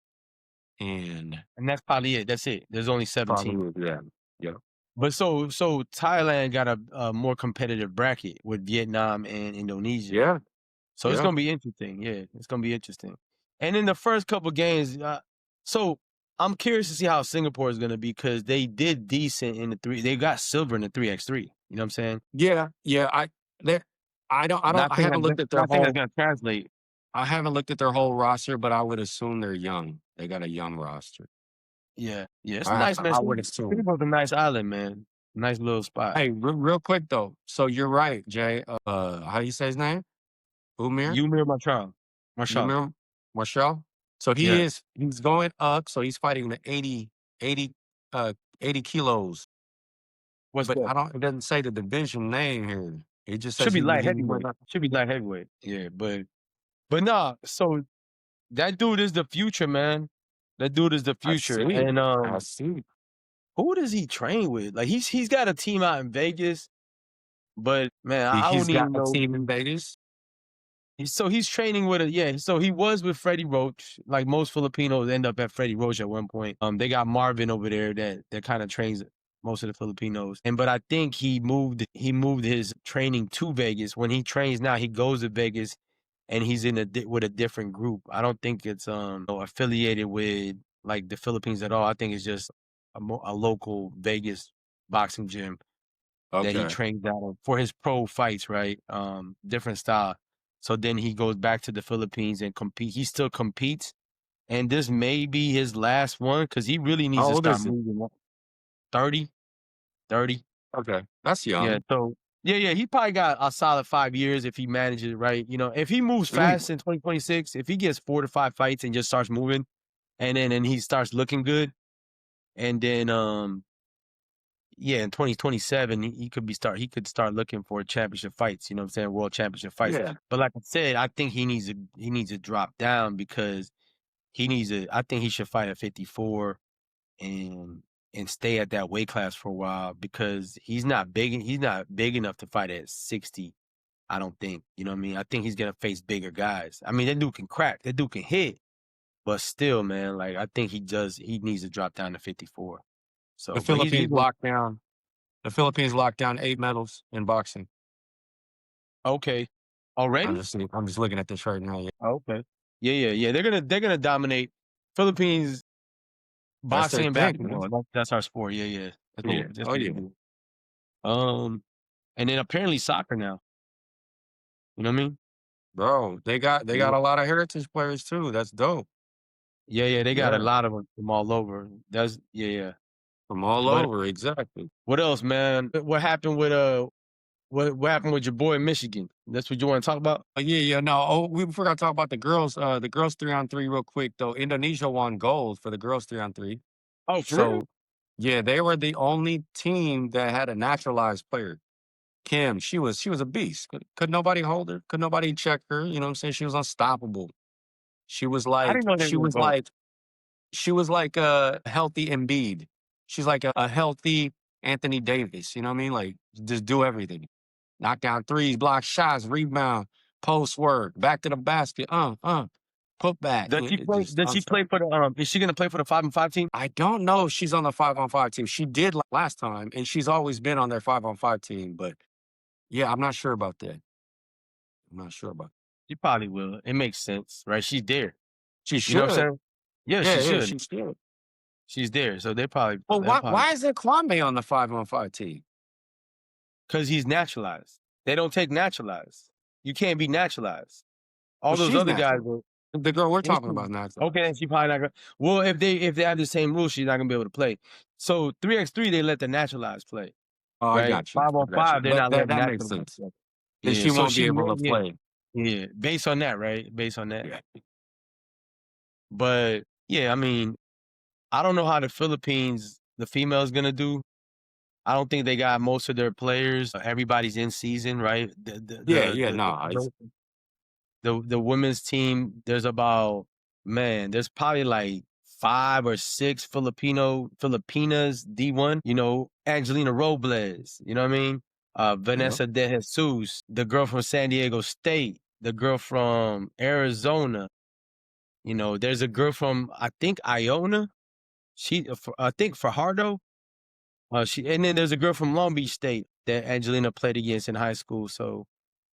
and And that's probably it. That's it. There's only 17. probably yeah. Yep. But so Thailand got a more competitive bracket with Vietnam and Indonesia. Yeah. So it's Yeah. gonna be interesting. Yeah, it's gonna be interesting. And in the first couple games, so I'm curious to see how Singapore is gonna be because they did decent in the three. They got silver in the 3x3. You know what I'm saying? Yeah. Yeah. They I haven't looked at their Not think that's whole gonna translate. I haven't looked at their whole roster, but I would assume they're young. They got a young roster. Yeah, yeah, it's nice, man. I would assume. Singapore's a nice island, man. Nice little spot. Hey, real quick though. So you're right, Jay. How do you say his name? Umir? Umir Marshall. Marshall. Umir Marshall? So Yeah. he's going up. So he's fighting the 80, uh, 80 kilos. What's But that? it doesn't say the division name here. It just Should says be light he went heavyweight. up. Should be light heavyweight. Yeah, but nah. So that dude is the future, man. That dude is the I future. see. And I see. who does he train with? Like he's got a team out in Vegas, but man, I He's wouldn't got even a know. team in Vegas. So he's training with a yeah. So he was with Freddie Roach. Like most Filipinos end up at Freddie Roach at one point. They got Marvin over there that kind of trains most of the Filipinos. But I think he moved his training to Vegas. When he trains now, he goes to Vegas and he's in with a different group. I don't think it's affiliated with like the Philippines at all. I think it's just a local Vegas boxing gym that he Okay. trains out of for his pro fights, right? Different style. So then he goes back to the Philippines and compete. He still competes, and this may be his last one because he really needs How to old start is he? moving up. 30, 30. Okay. That's Yeah. young. So yeah. He probably got a solid 5 years if he manages it right. You know, if he moves Mm, fast in 2026, if he gets 4 to 5 fights and just starts moving, and he starts looking good, and then yeah, in 2027, he could start looking for championship fights, you know what I'm saying? World championship fights. yeah. But like I said, I think he needs to drop down because I think he should fight at 54 and stay at that weight class for a while because he's not big enough to fight at 60, I don't think. You know what I mean? I think he's gonna face bigger guys. I mean, that dude can crack, that dude can hit, but still, man, like I think he needs to drop down to 54. The So, but he's Philippines locked down. The Philippines locked down 8 medals in boxing. okay. Already? I'm just looking at this right now. Yeah. Okay. Yeah. They're gonna dominate Philippines That's boxing their and thing, man. basketball. That's our sport. Yeah. Yeah. That's Oh what we yeah. do. Um, and then apparently soccer now. You know what I mean? Bro, they got Yeah, a lot of heritage players too. That's dope. yeah, they got a Yeah, lot of them from all over. That's yeah. from all But over, exactly. what else, man? What happened with what happened with your boy in Michigan? That's what you want to talk about? Yeah, yeah, no. Oh, we forgot to talk about the girls 3-on-3 real quick though. Indonesia won gold for the girls 3-on-3. Oh, for real? So yeah, they were the only team that had a naturalized player. Kim, she was a beast. Could nobody hold her? Could nobody check her? You know what I'm saying? She was unstoppable. She was I like didn't know they she were was gold. like she was like a healthy Embiid. She's like a healthy Anthony Davis. You know what I mean? Like just do everything. Knock down threes, block shots, rebound, post work, back to the basket. Put back. Just Does she play unstoppable. for the is she gonna play for the 5-on-5 team? I don't know if she's on the 5-on-5 team. She did last time, and she's always been on their 5-on-5 team. But yeah, I'm not sure about that. I'm not sure about. She probably will. It makes sense, right? She's there. She You know what I'm should. saying? Yeah, she Yeah, yeah, should. she should. She's there. So Well, they'll why probably isn't Kwame on the 5-on-5 team? because he's naturalized. They don't take naturalized. You can't be naturalized. Well, All those she's other guys natural. are The girl we're yes, talking about is okay, naturalized. then she probably not gonna well, if they have the same rules, she's not gonna be able to play. So 3x3, they let the naturalized play, Oh, I right? got you. Five I on got you. five, they're not letting That makes naturalized sense. play. Then Yeah, she so won't be she able may to play. yeah, based on that, right? Based on that. Yeah. But yeah, I mean, I don't know how the Philippines, the females gonna do. I don't think they got most of their players. Everybody's in season, right? Yeah, yeah, no. The women's team, there's about man, there's probably like 5 or 6 Filipinas D1, Angelina Robles, you know what I mean? Yeah. Vanessa De Jesus, the girl from San Diego State, the girl from Arizona, there's a girl from I think Iona, I think Fajardo. And then there's a girl from Long Beach State that Angelina played against in high school. So,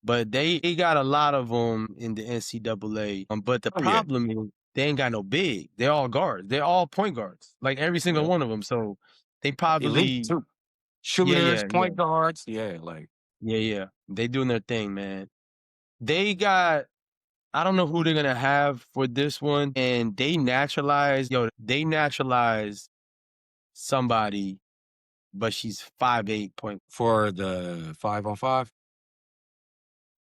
but they got a lot of them in the NCAA. But the Oh, yeah. problem is they ain't got no big. They're all guards. They're all point guards, like every single Yeah. one of them. So they Elite probably, too. yeah, Shooters, yeah, yeah, point guards. Yeah, like yeah, yeah. They doing their thing, man. They got. I don't know who they're gonna have for this one, and they naturalized somebody, but she's 5'8" point. for the 5-on-5.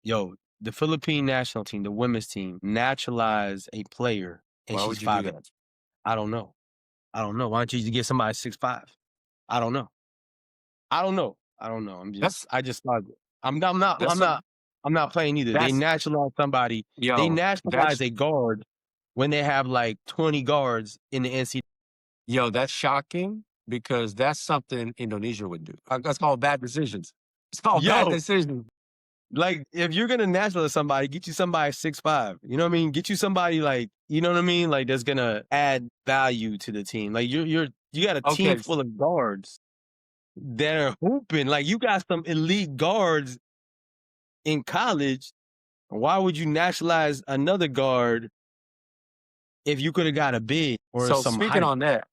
Yo, the Philippine national team, the women's team, naturalized a player, and Why she's would you do 5'8". that? I don't know. I don't know. Why don't you just get somebody 6'5"? I don't know. I don't know. I don't know. That's I just thought that's a I'm not playing either. They that's naturalized somebody. They yo, naturalized that's a guard when they have like 20 guards in the NCAA. that's shocking because that's something Indonesia would do. That's called bad decisions. It's called bad Yo, decisions. like if you're gonna naturalize somebody, get you somebody 6'5". You know what I mean? Get you somebody like, you know what I mean? Like that's gonna add value to the team. Like you got a team Okay, full of guards that are hooping. Like you got some elite guards in college. Why would you nationalize another guard if you could have got a big or so some speaking height? on that,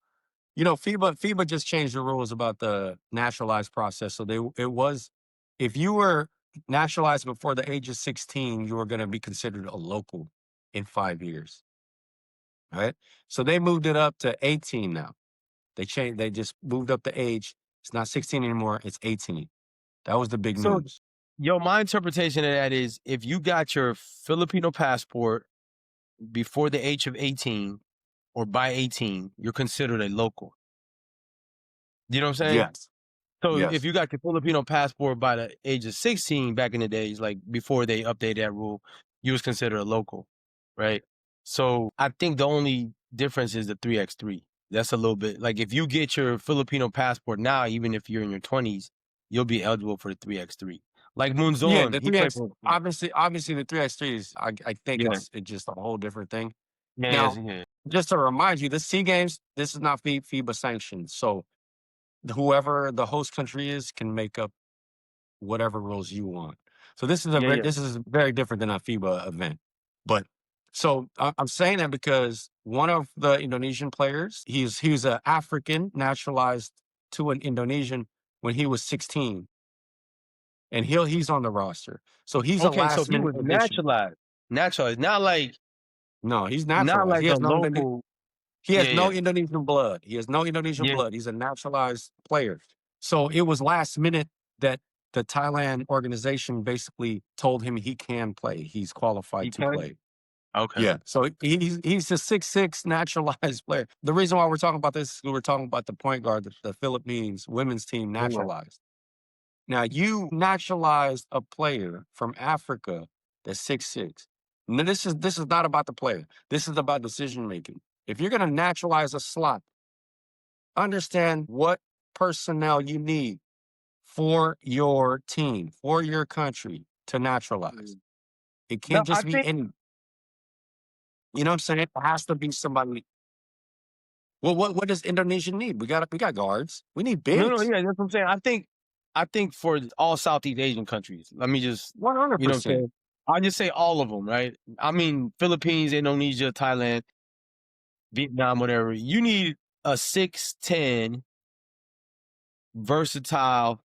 FIBA just changed the rules about the naturalized process. So it was if you were naturalized before the age of 16, you were going to be considered a local in 5 years. Right. So they moved it up to 18 now. They just moved up the age. It's not 16 anymore. It's 18. That was the big So news. yo, my interpretation of that is if you got your Filipino passport before the age of 18 or by 18, you're considered a local. You know what I'm saying? Yes. So if Yes. you got your Filipino passport by the age of 16 back in the days, like before they updated that rule, you was considered a local, right? So I think the only difference is the 3x3. That's a little bit like if you get your Filipino passport now, even if you're in your 20s, you'll be eligible for the 3x3. Like Yeah, Munzon, the he three played X for obviously the 3x3 is I think yeah, it's just a whole different thing. yeah, Now, yeah. just to remind you, the Sea Games, this is not FIBA sanctioned. So whoever the host country is can make up whatever rules you want. So Yeah, yeah. this is very different than a FIBA event. But so I'm saying that because one of the Indonesian players, he was an African naturalized to an Indonesian when he was 16. and he's on the roster. So he's a Okay, so last he minute was addition. naturalized, No, he's not naturalized. like a local. He Yeah, has no yeah, Indonesian blood. He has no Indonesian yeah. blood. He's a naturalized player. So it was last minute that the Thailand organization basically told him he can play. He's qualified He to can. play. Okay. Yeah. So he's a 6'6" naturalized player. The reason why we're talking about this is we're talking about the point guard, the Philippines women's team Yeah, yeah. naturalized. Now you naturalized a player from Africa that's 6'6". Now this is not about the player. This is about decision making. If you're gonna naturalize a slot, understand what personnel you need for your team, for your country to naturalize. Mm. It No, can't I just be think any, you know what I'm saying? It has to be somebody. Well, what does Indonesia need? We got guards. We need no, bigs. yeah, that's what I'm saying. I think for all Southeast Asian countries, let me just, you know what I'm 100%. saying? I'll just say all of them, right? I mean, Philippines, Indonesia, Thailand, Vietnam, whatever. You need a 6'10" versatile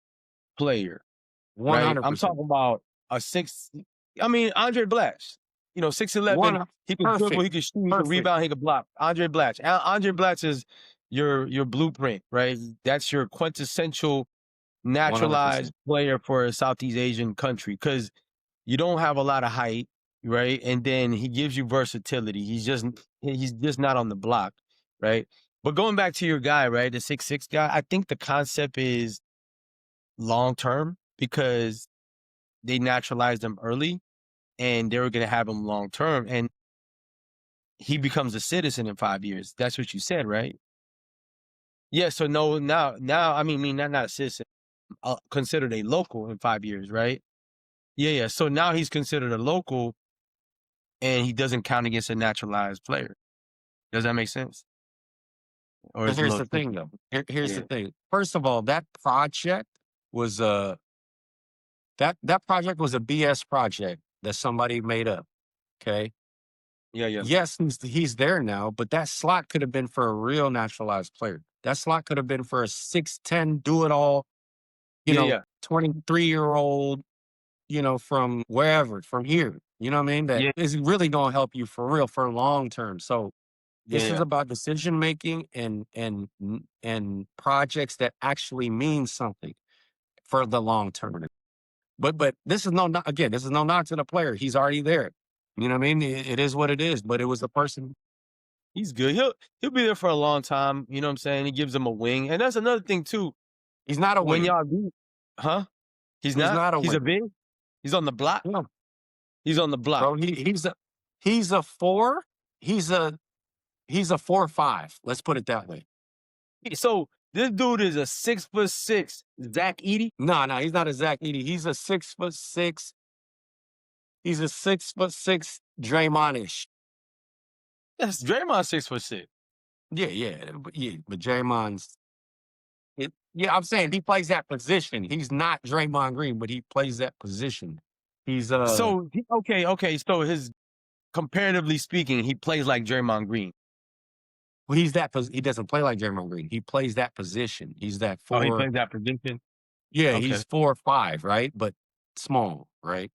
player, right? I'm 100%. talking about a six. I mean, Andre Blatch, 6'11". One He can dribble, perfect. he can shoot, he can Perfect. rebound, he can block. Andre Blatch. Andre Blatch is your blueprint, right? That's your quintessential 100%. naturalized player for a Southeast Asian country because you don't have a lot of height, right? And then he gives you versatility. He's just not on the block, right? But going back to your guy, right, the 6'6" guy, I think the concept is long term because they naturalized him early and they were going to have him long term, and he becomes a citizen in 5 years. That's what you said, right? Yeah. So no, now, I mean, not a citizen, considered a local in 5 years, right? Yeah, yeah. So now he's considered a local, and he doesn't count against a naturalized player. Does that make sense? Or But is it a here's little the thing, tricky? though. Here's the Yeah. thing. First of all, was that project was a BS project that somebody made up. Okay. Yeah, yeah. Yes, he's there now, but that slot could have been for a real naturalized player. That slot could have been for a 6'10", do it all, Yeah, yeah. 23-year-old, from wherever, from here. You know what I mean? That Yeah, is really gonna help you for real for long term. So yeah, this is yeah. about decision making and projects that actually mean something for the long term. But this is again, this is no knock to the player. He's already there. You know what I mean? It is what it is. But it was the person. He's good. He'll be there for a long time. You know what I'm saying? He gives him a wing. And that's another thing too. He's not a When wing. y'all do, huh? He's He's not? not a He's a wing. big? He's on the block? No, He's on the block. bro. He's a 4. He's a 4-5. Let's put it that way. So this dude is a 6'6" Zach Edey. No, no, he's not a Zach Edey. He's a 6'6". He's a 6'6" Draymond-ish. That's Draymond 6'6". But Draymond's yeah, I'm saying he plays that position. He's not Draymond Green, but he plays that position. He's So okay. So his comparatively speaking, he plays like Draymond Green. well, he doesn't play like Draymond Green. He plays that position. He's that Oh, he 4. plays that position? Yeah, Okay. he's 4-5, right? But small, right?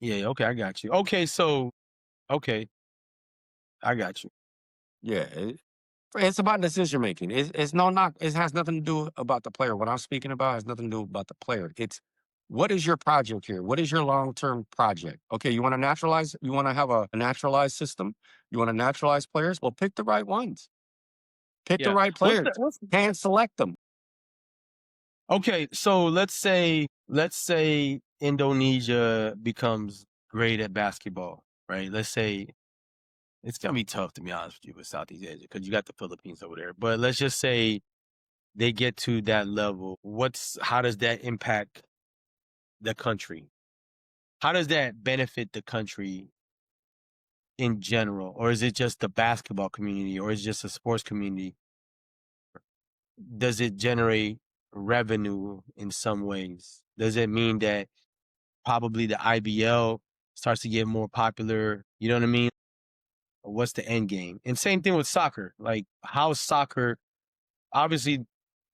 Yeah, okay, I got you. Okay, so okay, I got you. Yeah, it's about decision making. It's no knock. It has nothing to do about the player. What I'm speaking about has nothing to do about the player. It's what is your project here? What is your long term project? Okay, you want to naturalize? You want to have a naturalized system? You want to naturalize players? Well, pick the right ones. Pick the Yeah. right What's players. the what's Hand select them. Okay, so let's say Indonesia becomes great at basketball, right? Let's say it's gonna be tough to be honest with you with Southeast Asia because you got the Philippines over there. But let's just say they get to that level. How does that impact the country? How does that benefit the country in general? Or is it just the basketball community or is it just a sports community? Does it generate revenue in some ways? Does it mean that probably the IBL starts to get more popular? You know what I mean? What's the end game? And same thing with soccer. Like, how soccer, obviously,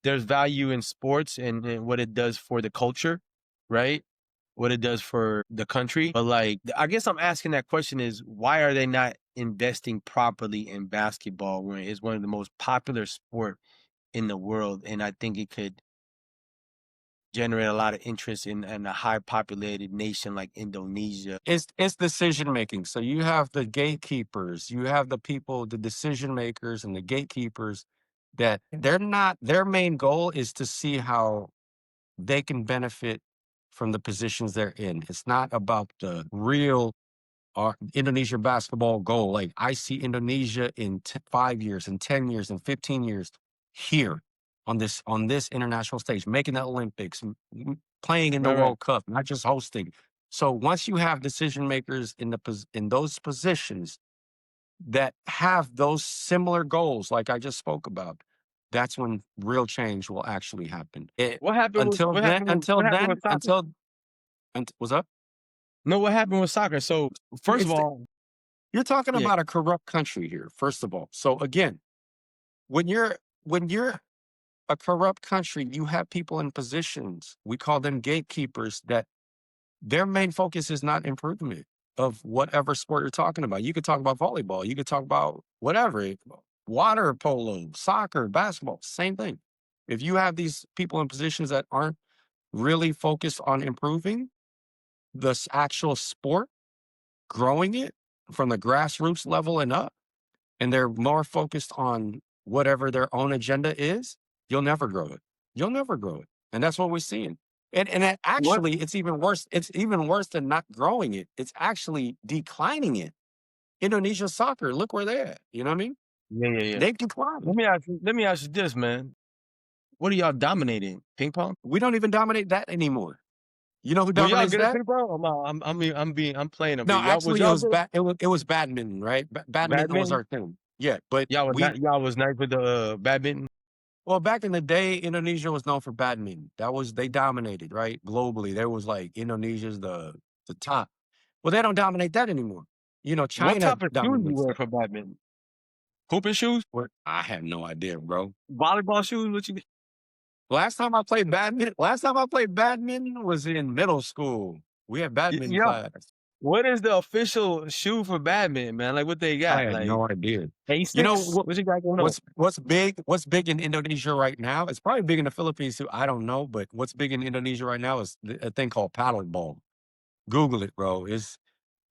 there's value in sports and what it does for the culture. right? What it does for the country. But like, I guess I'm asking that question is why are they not investing properly in basketball when it's one of the most popular sport in the world? And I think it could generate a lot of interest in a high populated nation like Indonesia. It's decision making. So you have the gatekeepers, you have the people, the decision makers and the gatekeepers that they're not their main goal is to see how they can benefit from the positions they're in. It's not about the real Indonesia basketball goal. Like I see Indonesia in 5 years, in 10 years, in 15 years here on this international stage, making the Olympics, playing in the Right, right. World Cup, not just hosting. So once you have decision makers in those positions that have those similar goals, like I just spoke about, that's when real change will actually happen. What happened with soccer? What's up? No, what happened with soccer? So first of It's all, You're talking yeah, about a corrupt country here, first of all. So again, when you're a corrupt country, you have people in positions. We call them gatekeepers that their main focus is not improvement of whatever sport you're talking about. You could talk about volleyball, you could talk about whatever, water polo, soccer, basketball, same thing. If you have these people in positions that aren't really focused on improving the actual sport, growing it from the grassroots level and up, and they're more focused on whatever their own agenda is, you'll never grow it. You'll never grow it. And that's what we're seeing. what? Actually, it's even worse. It's even worse than not growing it. It's actually declining it. Indonesia soccer, look where they're at. You know what I mean? Yeah, yeah, yeah. They've declined. Let me ask you this, man. What are y'all dominating? Ping pong? We don't even dominate that anymore. You know who Were y'all dominates good at that? ping pong? I'm playing a No, bit. Y'all was actually, y'all good? it was badminton, right? Badminton was Badminton? our thing. Yeah, but we Y'all was nice with the badminton? well, back in the day, Indonesia was known for badminton. They dominated, right? Globally. There was like Indonesia's the top. Well, they don't dominate that anymore. You know, What China type of shoes you dominates wear that. for badminton? Hooping shoes? I have no idea, bro. Volleyball shoes? What you Last time I played badminton was in middle school. We had badminton yeah. class. What is the official shoe for badminton, man? Like what they I got? had Like no idea. You know A6? What you got going on? what's big in Indonesia right now? It's probably big in the Philippines too. I don't know, but what's big in Indonesia right now is a thing called paddle ball. Google it, bro. It's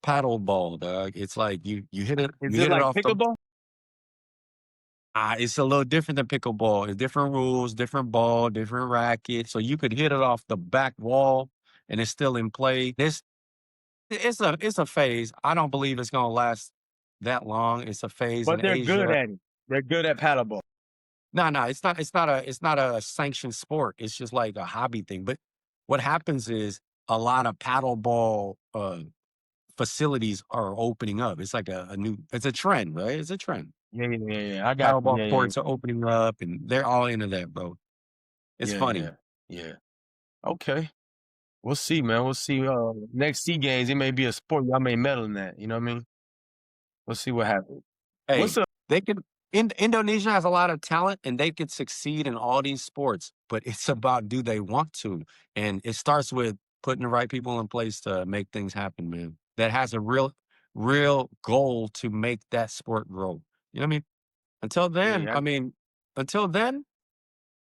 paddle ball, dog. It's like Is you it hit it like off the pickleball? it's a little different than pickleball. It's different rules, different ball, different racket. So you could hit it off the back wall and it's still in play. It's a phase. I don't believe it's gonna last that long. It's a phase But in they're good Asia. at it. They're good at paddleball. No, no, it's not a sanctioned sport. It's just like a hobby thing. But what happens is a lot of paddle ball facilities are opening up. It's like it's a trend, right? It's a trend. Yeah, yeah, yeah, yeah. I got you. Paddleball Yeah, yeah, courts are opening up and they're all into that, bro. It's yeah, funny. yeah, yeah. Okay. We'll see, man. We'll see. Next Sea Games, it may be a sport y'all may medal in that. You know what I mean? We'll see what happens. What's Hey, up? they could Indonesia has a lot of talent and they could succeed in all these sports, but it's about do they want to? And it starts with putting the right people in place to make things happen, man. That has a real goal to make that sport grow. You know what I mean? Until Yeah, then, yeah, I mean, until then,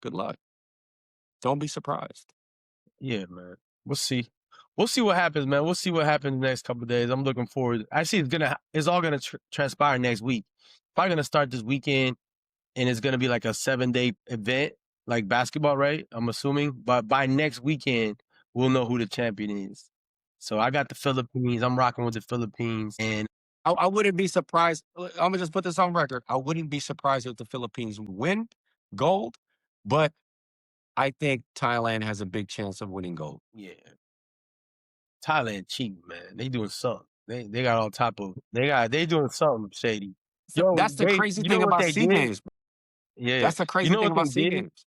good luck. Don't be surprised. yeah, man. We'll see. We'll see what happens, man. We'll see what happens the next couple of days. I'm looking forward. Actually, it's all gonna transpire next week. Probably gonna start this weekend, and it's gonna be like a 7-day event, like basketball, right? I'm assuming. But by next weekend, we'll know who the champion is. So I got the Philippines. I'm rocking with the Philippines, and I wouldn't be surprised. I'm gonna just put this on record. I wouldn't be surprised if the Philippines win gold, but I think Thailand has a big chance of winning gold. yeah, Thailand cheap, man. They doing something. They got on top of. They doing something shady. So Yo, that's the crazy you know thing what about they Sea did? Games. Yeah, That's the you crazy know thing what they about Sea did? Games.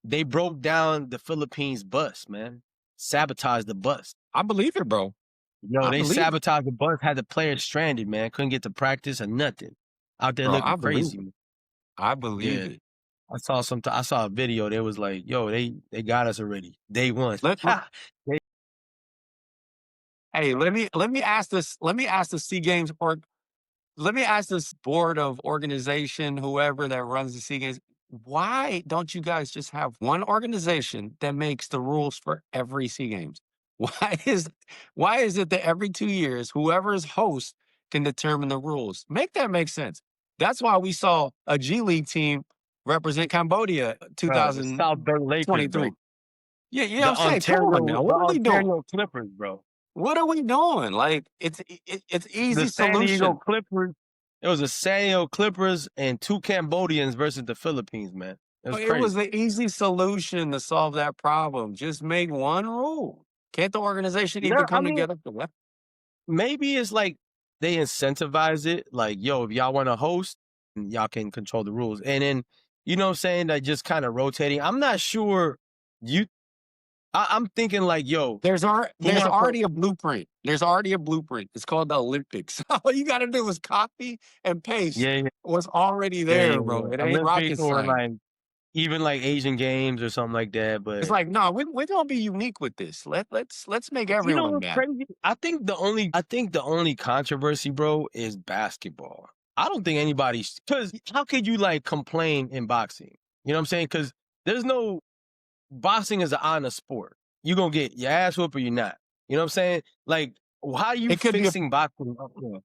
They broke down the Philippines bus, man. Sabotaged the bus. I believe it, bro. Yo, I they believe it, sabotaged the bus, had the players stranded, man. Couldn't get to practice or nothing. Out there bro. looking crazy. I believe Yeah. it. I saw a video. They was like, "Yo, they got us already. Day one." Let, let- They- hey, let me ask this. Let me ask the Sea Games or let me ask this board of organization, whoever that runs the Sea Games. Why don't you guys just have one organization that makes the rules for every Sea Games? Why is why is it that every 2 years, whoever is host can determine the rules? Make that make sense. That's why we saw a G League team represent Cambodia the South Bend Lakers, 2023. bro. Yeah, you know what I'm saying? Come on now. The What are we doing? Ontario Clippers, bro. What are we doing? Like it's The easy San Diego solution. Clippers. It was the San Diego Clippers and 2 Cambodians versus the Philippines, man. It was It was crazy. the easy solution to solve that problem. Just make one rule. Can't the organization Yeah, even I come mean, together for what? maybe it's like they incentivize it, like, yo, if y'all want to host, y'all can control the rules. And then, you know what I'm saying, like just kind of rotating. I'm not sure you I'm thinking like, yo, who There's wants to already a blueprint. There's already a blueprint. It's called the Olympics. All you gotta do is copy and paste yeah, yeah, what's already yeah, yeah, there, bro. yeah. It ain't Olympics rocket or science. like even like Asian games or something like that. It's But like, no, we're gonna be unique with this. Let's make you know everyone what's mad. crazy? I think the only controversy, bro, is basketball. I don't think anybody's because how could you like complain in boxing? You know what I'm saying? Because there's no boxing is an honest sport. You're gonna get your ass whooped or you're not. You know what I'm saying? Like, how are you It could be a fixing boxing up there?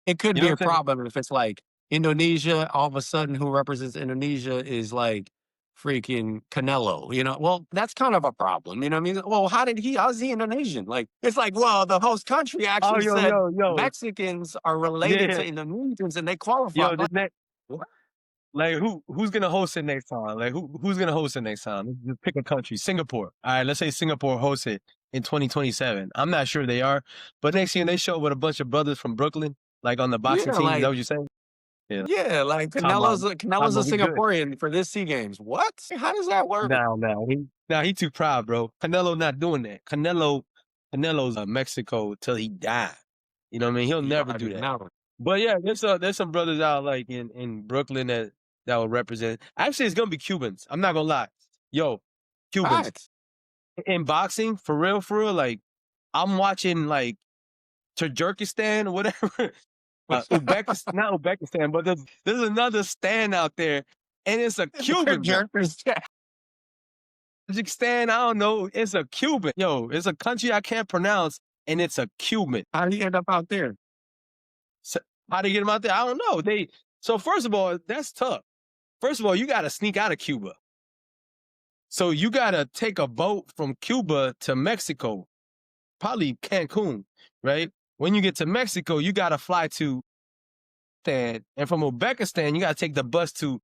It could You know be a what I'm saying? problem if it's like Indonesia, all of a sudden who represents Indonesia is like freaking Canelo, you know? Well, that's kind of a problem, you know what I mean? Well, how's he Indonesian? Like, it's like, well, the host country Oh, actually yo, said yo, yo, Mexicans are related yeah, to Indonesians and they qualify. yo. Like, This next, what? like, who's gonna host it next time? Like, who's gonna host it next time? Let's just pick a country. Singapore. All right, let's say Singapore hosts it in 2027. I'm not sure they are, but next year they show up with a bunch of brothers from Brooklyn, like on the boxing Yeah, team. Is that like, what you're saying? Yeah. yeah, like Talking Canelo's a about we good. Singaporean for this Sea Games. What? How does that work? He too proud, bro. Canelo not doing that. Canelo's Mexico till he die. You know what I mean? He'll You never already do that. know. But yeah, there's some brothers out like in Brooklyn that will represent. Actually, it's gonna be Cubans. I'm not gonna lie. Yo, Cubans Right. in boxing for real. Like I'm watching like Tajikistan or whatever. Uzbekistan, not Uzbekistan, but there's another stand out there, and it's a Cuban, bro. Jerkers. Tajikistan, I don't know. It's a Cuban. Yo, it's a country I can't pronounce, and it's a Cuban. How do you end up out there? So, how to get them out there? I don't know. So first of all, that's tough. First of all, you got to sneak out of Cuba. So you got to take a boat from Cuba to Mexico, probably Cancun, right? When you get to Mexico, you got to fly to Uzbekistan, and from Uzbekistan, you got to take the bus to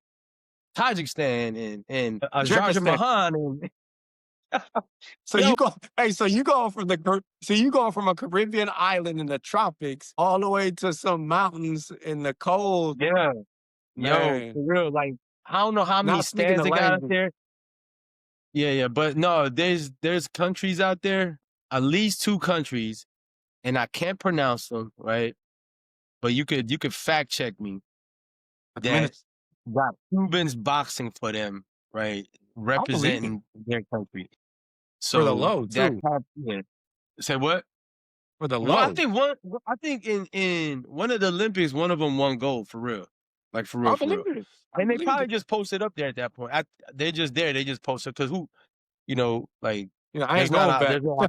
Tajikistan and Jerkistan. Azerbaijan and So yo, you go, hey, so you go from so you go from a Caribbean island in the tropics all the way to some mountains in the cold, yeah, yo, man. for real. Like I don't know how many Not speaking stands the they got out language. there. Yeah, but no, there's countries out there, at least 2 countries, and I can't pronounce them, right? But you could fact check me that Minutes. got Cubans boxing for them, right? I believe it Representing their country. for the So low that too. yeah. Say what? For the Well, low, I think in one of the Olympics, one of them won gold for real, like for real, I for believe real. it. I And they believe probably it. just posted up there at that point. They're just there. They just posted because who, like, You know, I ain't going back. there's no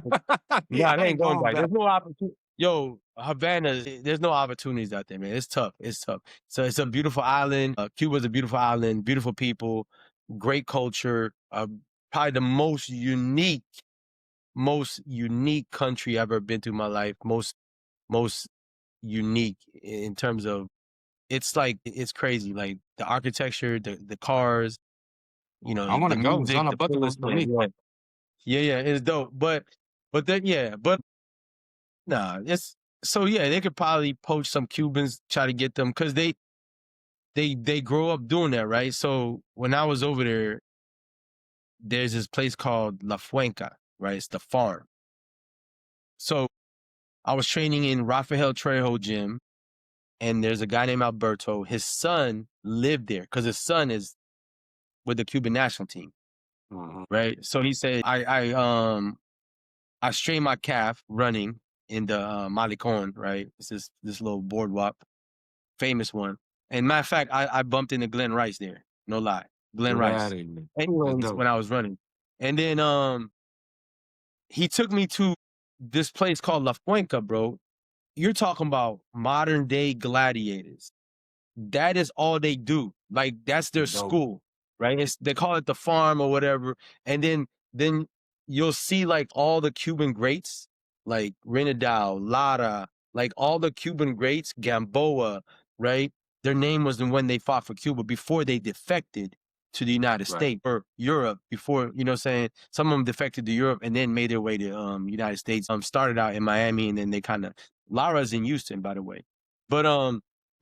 Yeah, nah, I they ain't ain't going going back. back. There's no opportunity. Yo, Havana, there's no opportunities out there, man. It's tough. It's tough. So it's a beautiful island. Cuba's a beautiful island, beautiful people, great culture. Probably the most unique country I've ever been to in my life. Most unique in terms of it's like it's crazy. Like the architecture, the cars, I want the to go. It's music, on a the bucket food. list for Yeah, me. yeah. Yeah, it's dope. But then but nah, it's so yeah, they could probably poach some Cubans, try to get them because they grow up doing that, right? So when I was over there, there's this place called La Fuenca, right? It's the farm. So I was training in Rafael Trejo gym, and there's a guy named Alberto. His son lived there because his son is with the Cuban national team, Mhm. right? So he said, I strained my calf running in the Malecon, right? It's this little boardwalk, famous one. And matter of fact, I bumped into Glenn Rice there. No lie, Glenn Get Rice. outta here. That's Anyways, dope. when I was running, and then he took me to this place called La Fuenca, bro. You're talking about modern day gladiators. That is all they do. Like that's their Dope. school, right? They call it the farm or whatever. And then you'll see like all the Cuban greats, like Renadal, Lara, like all the Cuban greats, Gamboa, right? Their name was when they fought for Cuba before they defected to the United Right. States or Europe before, you know what I'm saying? Some of them defected to Europe and then made their way to United States. Started out in Miami and then they kind of Lara's in Houston, by the way. But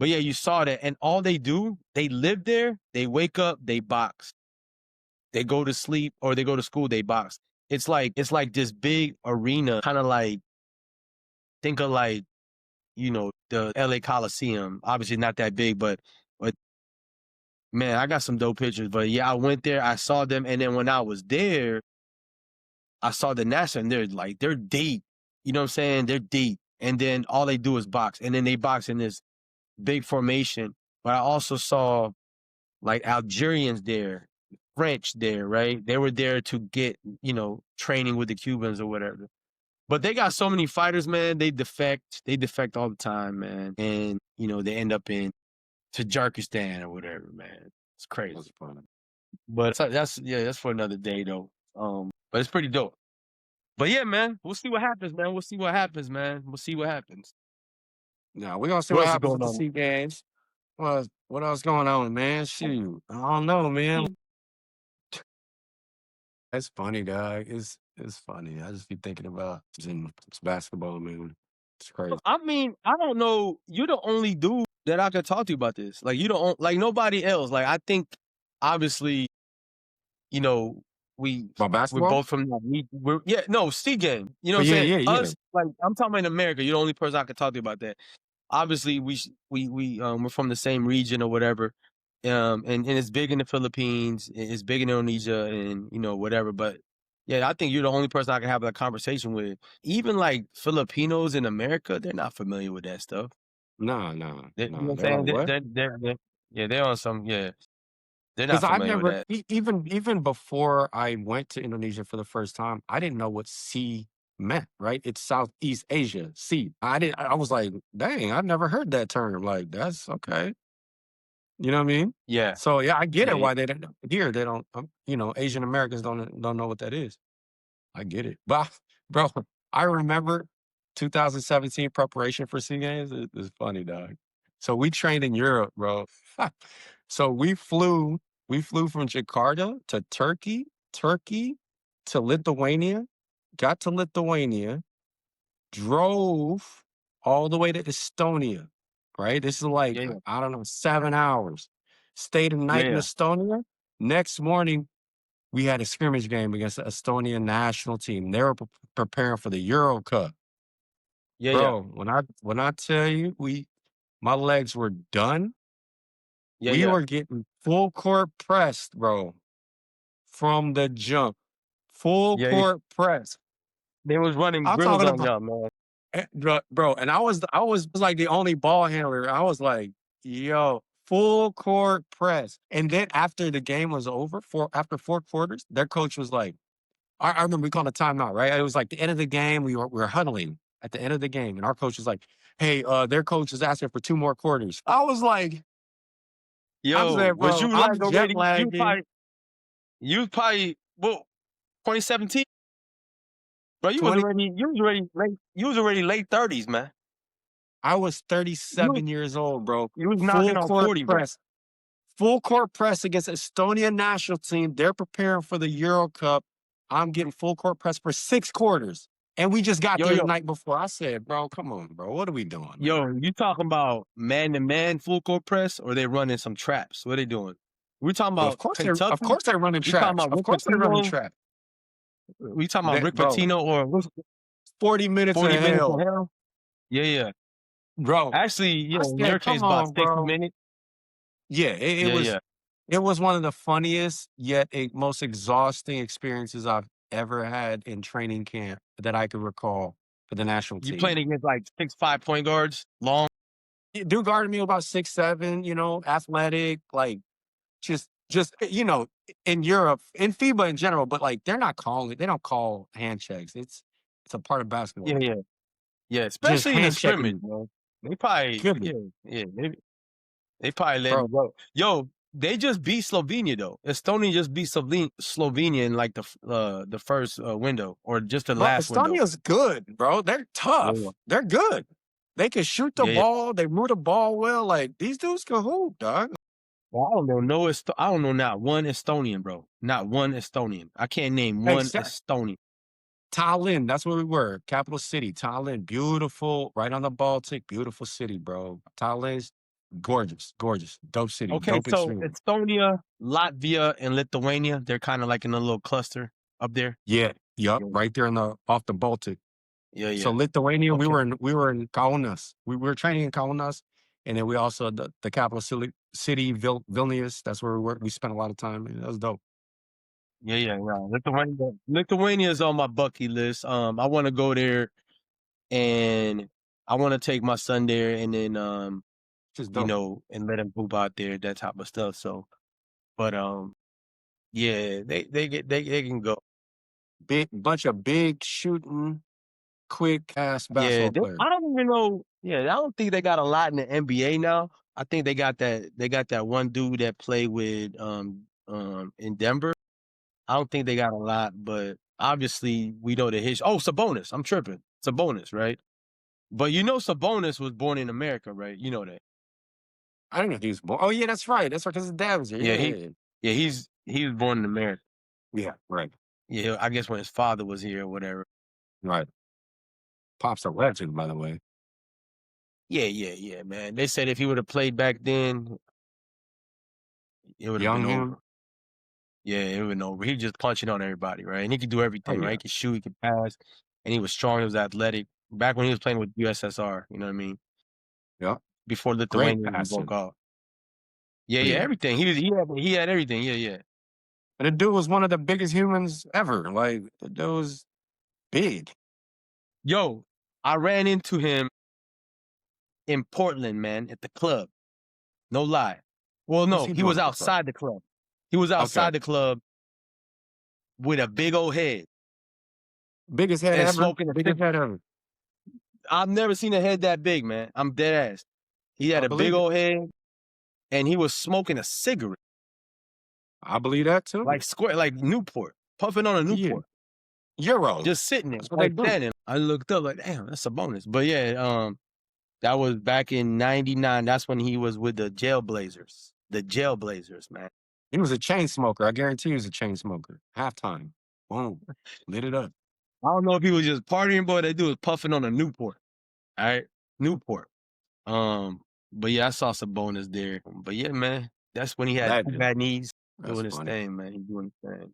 yeah, you saw that. And all they do, they live there, they wake up, they box. They go to sleep or they go to school, they box. It's like this big arena, kind of like think of like, you know, the LA Coliseum. Obviously not that big, but man, I got some dope pictures. But yeah, I went there, I saw them, and then when I was there, I saw the national and they're deep. You know what I'm saying? They're deep. And then all they do is box. And then they box in this big formation. But I also saw like Algerians there, French there, right? They were there to get, you know, training with the Cubans or whatever. But they got so many fighters, man. They defect all the time, man. And, you know, they end up in Tajikistan or whatever, man. It's crazy. That's funny. But that's for another day though. But it's pretty dope. But yeah, man, we'll see what happens, man. We'll see what happens, man. We'll see what happens. Now we're gonna see What what else is happens going with the on? Sea Games. What else going on, man? Shoot. I don't know, man. That's funny, dog. It's funny. I just be thinking about it's basketball, man. It's crazy. I mean, I don't know. You're the only dude that I could talk to about this. Like you don't like nobody else. Like I think obviously, you know, About we're basketball? both from that we're yeah, no, C game. You know Oh what I'm yeah, saying? yeah, yeah. Us, like I'm talking about in America, you're the only person I could talk to about that. Obviously, we're from the same region or whatever. And it's big in the Philippines, it's big in Indonesia and you know, whatever. But yeah, I think you're the only person I can have that conversation with. Even like Filipinos in America, they're not familiar with that stuff. No, no, You know what no. I'm They're like, saying? what? Yeah, they're on some, yeah, they're Because not I've familiar with never that. even before I went to Indonesia for the first time, I didn't know what sea meant, right? It's Southeast Asia, sea. I was like, dang, I've never heard that term. Like, that's okay. You know what I mean? Yeah, So yeah, I get yeah, it yeah, why they don't here. They don't, you know, Asian Americans don't know what that is. I get it. But bro, I remember 2017 preparation for SEA Games. It's funny, dog. So we trained in Europe, bro. So we flew from Jakarta to Turkey, Turkey to Lithuania, got to Lithuania, drove all the way to Estonia, right? This is like, yeah, yeah, I don't know, 7 hours. Stayed a yeah, night in yeah, Estonia. Next morning, we had a scrimmage game against the Estonian national team. They were preparing for the Euro Cup. yeah, yeah, Bro, when I tell you my legs were done, yeah, we yeah, were getting full court pressed, bro, from the jump. Full yeah, yeah. court press. They was running I'm drills talking on about y'all, man. bro, and I was like the only ball handler. I was like, yo, full court press. And then after the game was over, after 4 quarters, their coach was like, I remember we called a timeout, right? It was like the end of the game. We were huddling at the end of the game, and our coach was like, "Hey, their coach is asking for 2 more quarters." I Yo, said, was "Bro, you I'm like jet already? lagging." You was probably well, 2017, bro. 20, You was already late 30s, man. I was You 37 years old, bro. you was knocking Full on court 40, bro. press, full court press against Estonia national team. They're preparing for the Euro Cup. I'm getting full court press for 6 quarters, and we just got Yo, there the yo, night before. I said, "Bro, come on, bro. What are we doing, man?" you talking about man to man full court press or they running some traps? What are they doing? We talking Well, of about course of Kentucky? course they're running We talking traps. about Of Rick course they're running Pitino? traps. We talking about That Rick bro, Pitino or what's 40 minutes of 40 minutes of hell. hell? Yeah, yeah. Bro, Actually, I in your said, case, come about on, 60 bro. minutes. Yeah, it Yeah, was yeah. It was one of the funniest yet most exhausting experiences I've ever had in training camp that I could recall for the national You team. playing against like 6'5" point guards, long. Dude guarded me about 6'7", athletic, like just in Europe, in FIBA in general, but like they don't call hand checks. It's a part of Yeah, basketball. yeah, yeah. Just Especially in a hand checking, scrimmage, bro. They probably, goodness, yeah, yeah. They probably letting bro. you go. Yo, they just beat Slovenia though. Estonia just beat Slovenia in like the first window or just the Bro, last window. Estonia's good, bro. They're Yeah, tough. They're good. They can shoot the yeah, yeah. ball. They move the ball well. Like these dudes can hoop, dog. Well, I don't know. No, I don't know not one Estonian, bro. Not one Estonian. I can't name one Except Estonian. Tallinn. That's where we were. Capital city, Tallinn. Beautiful, right on the Baltic. Beautiful city, bro. Tallinn's gorgeous, gorgeous, dope city, Okay, dope so extremely. Estonia, Latvia, and Lithuania, they're kind of like in a little cluster up there. Yeah, yup, Yeah, right there in the off the Baltic. yeah, So yeah. Lithuania, we Okay. were in Kaunas. We were training in Kaunas, and then we also the capital city Vilnius. That's where we were. We spent a lot of time. And that was dope. Yeah, yeah, yeah. Lithuania is on my bucket list. I want to go there and I want to take my son there and then Just dope. and let him poop out there, that type of stuff. So, but yeah, they can go. Big bunch of big shooting, quick ass Yeah, basketball players. I don't even know. Yeah, I don't think they got a lot in the NBA now. I think they got that one dude that played with in Denver. I don't think they got a lot, but obviously we know the history. Oh, Sabonis. I'm tripping. Sabonis, right? But you know Sabonis was born in America, right? You know that. I didn't know he was born. Oh yeah, that's right. That's right. Because his dad was here. Yeah, Yeah, he was born in America. yeah, right, Yeah, I guess when his father was here or whatever. right. Pop's a legend, by the way. Yeah, yeah, yeah, man. They said if he would have played back then, it would have been Young him. over. Yeah, it would have been over. He just punching on everybody, right? And he could do Oh everything, right? yeah, He could shoot, he could pass, and he was strong, he was athletic. Back when he was playing with USSR, you know what I mean? yeah. Before Great Lithuania even broke passer. off. Yeah, yeah, Yeah. everything. He had everything. Yeah, yeah. And the dude was one of the biggest humans ever. Like the dude was big. Yo, I ran into him in Portland, man, at the club. No lie. Well, What's no, he he doing was at the club? outside the club. He was Okay. outside the club with a big old head Biggest head and ever. smoking a Biggest cigarette. head ever. I've never seen a head that big, man. I'm dead ass. He had I a big believe it. old head and he was smoking a cigarette, I believe that too. like square, like Newport, puffing on a Yeah. Newport, Euros. just sitting there, That's what they like do. standing. I looked up, like, damn, that's a bonus. But yeah, that was back in '99. That's when he was with the Jailblazers. The Jailblazers, man. He was a chain smoker. I guarantee he was a chain smoker. Halftime. Boom. Lit it up. I don't know if he was just partying, but they do was puffing on a Newport. All right, Newport. But yeah, I saw some bonus there. But yeah, man, that's when he had two Legend. bad knees That's doing his funny. thing, man. He doing his thing.